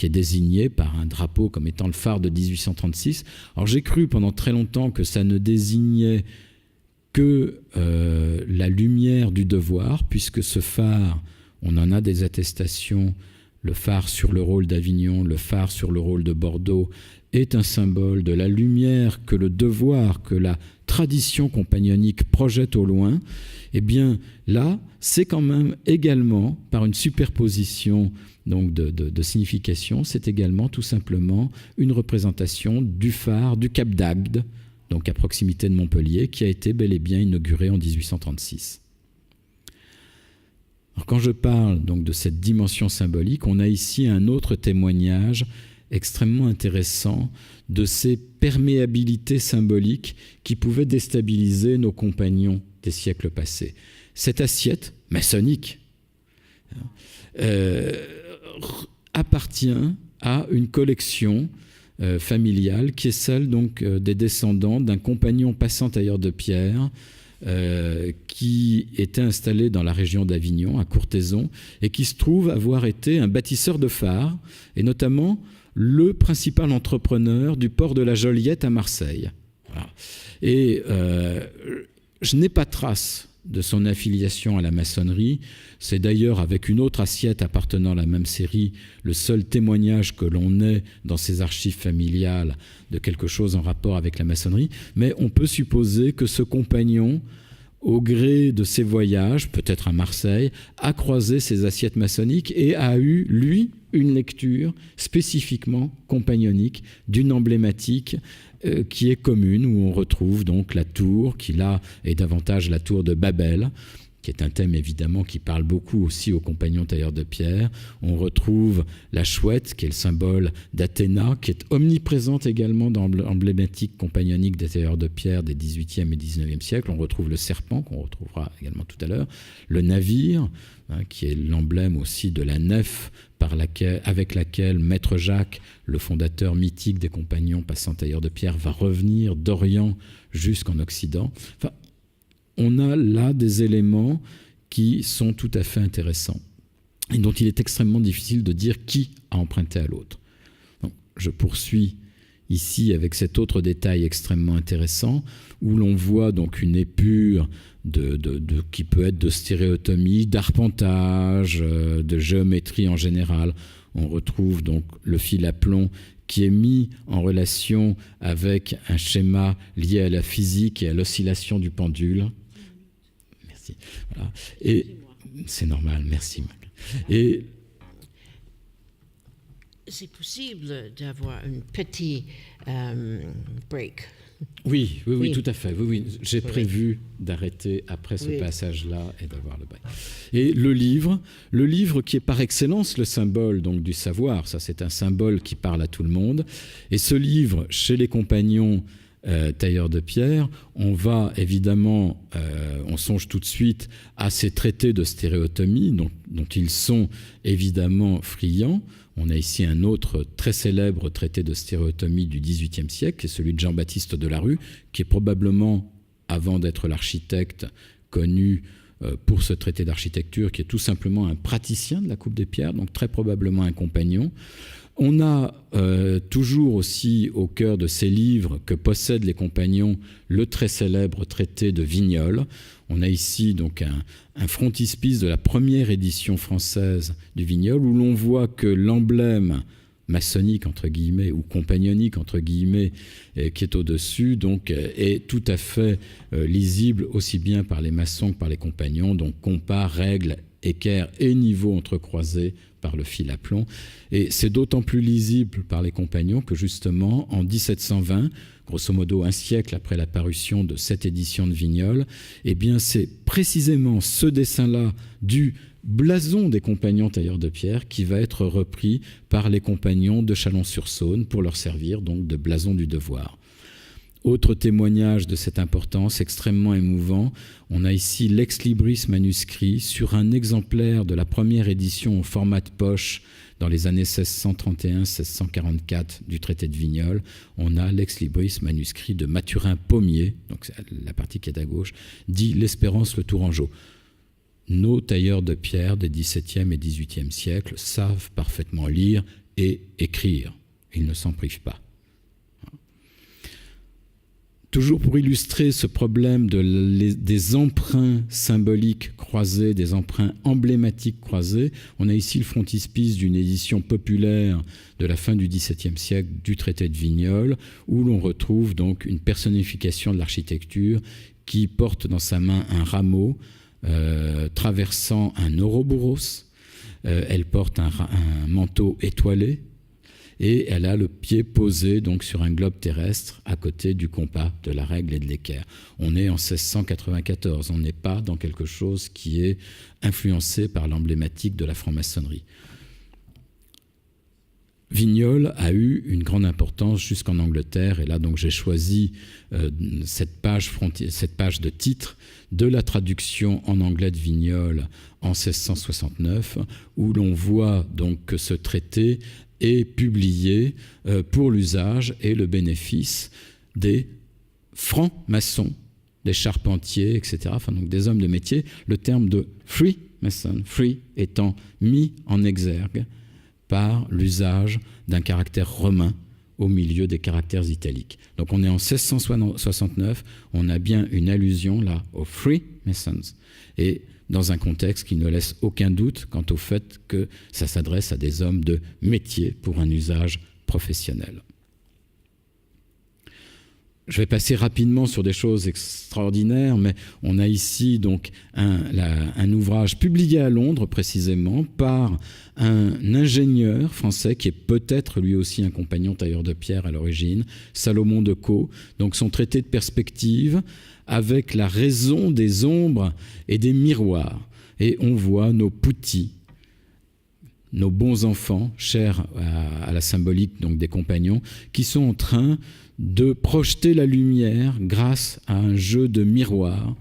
qui est désigné par un drapeau comme étant le phare de 1836. Alors j'ai cru pendant très longtemps que ça ne désignait que la lumière du devoir, puisque ce phare, on en a des attestations, le phare sur le rôle d'Avignon, le phare sur le rôle de Bordeaux, est un symbole de la lumière que le devoir, que la tradition compagnonique projette au loin. Eh bien là, c'est quand même également, par une superposition donc de signification, c'est également tout simplement une représentation du phare du Cap d'Agde, donc à proximité de Montpellier, qui a été bel et bien inauguré en 1836. Alors quand je parle donc de cette dimension symbolique, on a ici un autre témoignage extrêmement intéressant de ces perméabilités symboliques qui pouvaient déstabiliser nos compagnons des siècles passés. Cette assiette maçonnique appartient à une collection familiale qui est celle donc des descendants d'un compagnon passant tailleur de pierre qui était installé dans la région d'Avignon, à Courthézon, et qui se trouve avoir été un bâtisseur de phares, et notamment le principal entrepreneur du port de la Joliette à Marseille. Voilà. Et je n'ai pas trace de son affiliation à la maçonnerie. C'est d'ailleurs avec une autre assiette appartenant à la même série le seul témoignage que l'on ait dans ses archives familiales de quelque chose en rapport avec la maçonnerie. Mais on peut supposer que ce compagnon, au gré de ses voyages, peut-être à Marseille, a croisé ces assiettes maçonniques et a eu, lui, une lecture spécifiquement compagnonique d'une emblématique qui est commune, où on retrouve donc la tour, qui là est davantage la tour de Babel, qui est un thème évidemment qui parle beaucoup aussi aux compagnons tailleurs de pierre. On retrouve la chouette, qui est le symbole d'Athéna, qui est omniprésente également dans l'emblématique compagnonique des tailleurs de pierre des 18e et 19e siècles. On retrouve le serpent, qu'on retrouvera également tout à l'heure, le navire, qui est l'emblème aussi de la nef avec laquelle Maître Jacques, le fondateur mythique des compagnons passant tailleurs de pierre, va revenir d'Orient jusqu'en Occident. Enfin, on a là des éléments qui sont tout à fait intéressants et dont il est extrêmement difficile de dire qui a emprunté à l'autre. Donc, je poursuis ici avec cet autre détail extrêmement intéressant où l'on voit donc une épure qui peut être de stéréotomie, d'arpentage, de géométrie en général. On retrouve donc le fil à plomb qui est mis en relation avec un schéma lié à la physique et à l'oscillation du pendule. Merci. Voilà. Et c'est normal, merci. Et c'est possible d'avoir un petit break. Oui, tout à fait. Oui. J'ai prévu d'arrêter après ce passage-là et d'avoir le break. Et le livre qui est par excellence le symbole donc du savoir, ça c'est un symbole qui parle à tout le monde. Et ce livre, chez les compagnons tailleurs de pierre, on va évidemment, on songe tout de suite à ces traités de stéréotomie dont ils sont évidemment friands. On a ici un autre très célèbre traité de stéréotomie du XVIIIe siècle, qui est celui de Jean-Baptiste de la Rue, qui est probablement, avant d'être l'architecte, connu pour ce traité d'architecture, qui est tout simplement un praticien de la coupe des pierres, donc très probablement un compagnon. On a toujours aussi au cœur de ces livres que possèdent les compagnons le très célèbre traité de Vignoles. On a ici donc un frontispice de la première édition française du Vignol où l'on voit que l'emblème maçonnique entre guillemets ou compagnonique entre guillemets qui est au-dessus donc est tout à fait lisible aussi bien par les maçons que par les compagnons, donc compas, règles, équerre et niveau entrecroisés par le fil à plomb. Et c'est d'autant plus lisible par les compagnons que justement en 1720, grosso modo un siècle après la parution de cette édition de Vignoles, eh bien c'est précisément ce dessin-là du blason des compagnons tailleurs de pierre qui va être repris par les compagnons de Chalon-sur-Saône pour leur servir donc de blason du devoir. Autre témoignage de cette importance extrêmement émouvant, on a ici l'ex-libris manuscrit sur un exemplaire de la première édition au format de poche dans les années 1631-1644 du traité de Vignoles. On a l'ex-libris manuscrit de Mathurin Pommier, donc la partie qui est à gauche, dit l'Espérance le Tourangeau. Nos tailleurs de pierre des XVIIe et XVIIIe siècles savent parfaitement lire et écrire. Il ne s'en prive pas. Toujours pour illustrer ce problème des emprunts symboliques croisés, des emprunts emblématiques croisés, on a ici le frontispice d'une édition populaire de la fin du XVIIe siècle du traité de Vignoles, où l'on retrouve donc une personnification de l'architecture qui porte dans sa main un rameau traversant un ouroboros. Elle porte un manteau étoilé, et elle a le pied posé donc sur un globe terrestre à côté du compas, de la règle et de l'équerre. On est en 1694, on n'est pas dans quelque chose qui est influencé par l'emblématique de la franc-maçonnerie. Vignoles a eu une grande importance jusqu'en Angleterre, et là donc j'ai choisi cette page de titre de la traduction en anglais de Vignoles en 1669, où l'on voit donc que ce traité est publié pour l'usage et le bénéfice des francs-maçons, des charpentiers, etc., enfin donc des hommes de métier, le terme de free mason, free étant mis en exergue par l'usage d'un caractère romain au milieu des caractères italiques. Donc on est en 1669, on a bien une allusion là aux free masons, et dans un contexte qui ne laisse aucun doute quant au fait que ça s'adresse à des hommes de métier pour un usage professionnel. Je vais passer rapidement sur des choses extraordinaires, mais on a ici donc un ouvrage publié à Londres précisément par un ingénieur français qui est peut-être lui aussi un compagnon tailleur de pierre à l'origine, Salomon de Caux, donc son traité de perspective avec la raison des ombres et des miroirs. Et on voit nos poutis, nos bons enfants, chers à la symbolique donc des compagnons, qui sont en train de projeter la lumière grâce à un jeu de miroirs,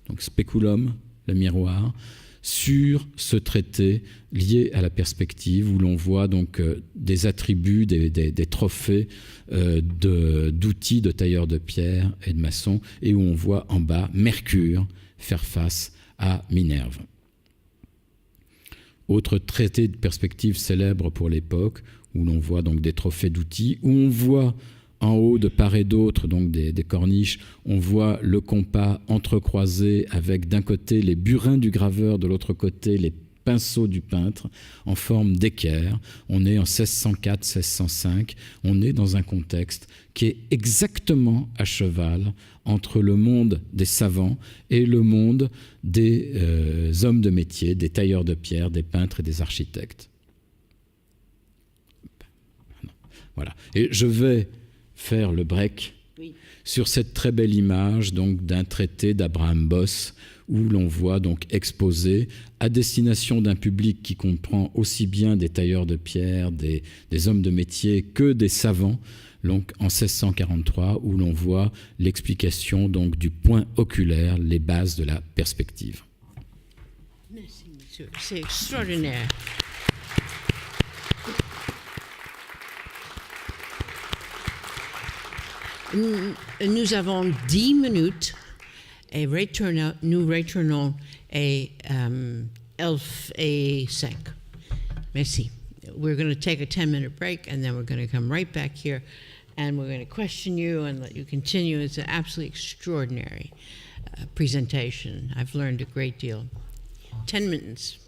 donc speculum, le miroir, sur ce traité lié à la perspective, où l'on voit donc des attributs, des trophées d'outils de tailleurs de pierre et de maçons, et où on voit en bas Mercure faire face à Minerve. Autre traité de perspective célèbre pour l'époque, où l'on voit donc des trophées d'outils, où on voit en haut, de part et d'autre, donc des corniches, on voit le compas entrecroisé avec d'un côté les burins du graveur, de l'autre côté les pinceaux du peintre, en forme d'équerre. On est en 1604-1605. On est dans un contexte qui est exactement à cheval entre le monde des savants et le monde des hommes de métier, des tailleurs de pierre, des peintres et des architectes. Voilà. Et je vais faire le break sur cette très belle image donc d'un traité d'Abraham Boss, où l'on voit donc exposé à destination d'un public qui comprend aussi bien des tailleurs de pierre, des hommes de métier que des savants, donc en 1643, où l'on voit l'explication donc du point oculaire, les bases de la perspective. Merci, monsieur. C'est extraordinaire. Nous avons 10 minutes et nous retournons à Elf et 5. Merci. We're going to take a 10-minute break, and then we're going to come right back here, and we're going to question you and let you continue. It's an absolutely extraordinary presentation. I've learned a great deal. 10 minutes.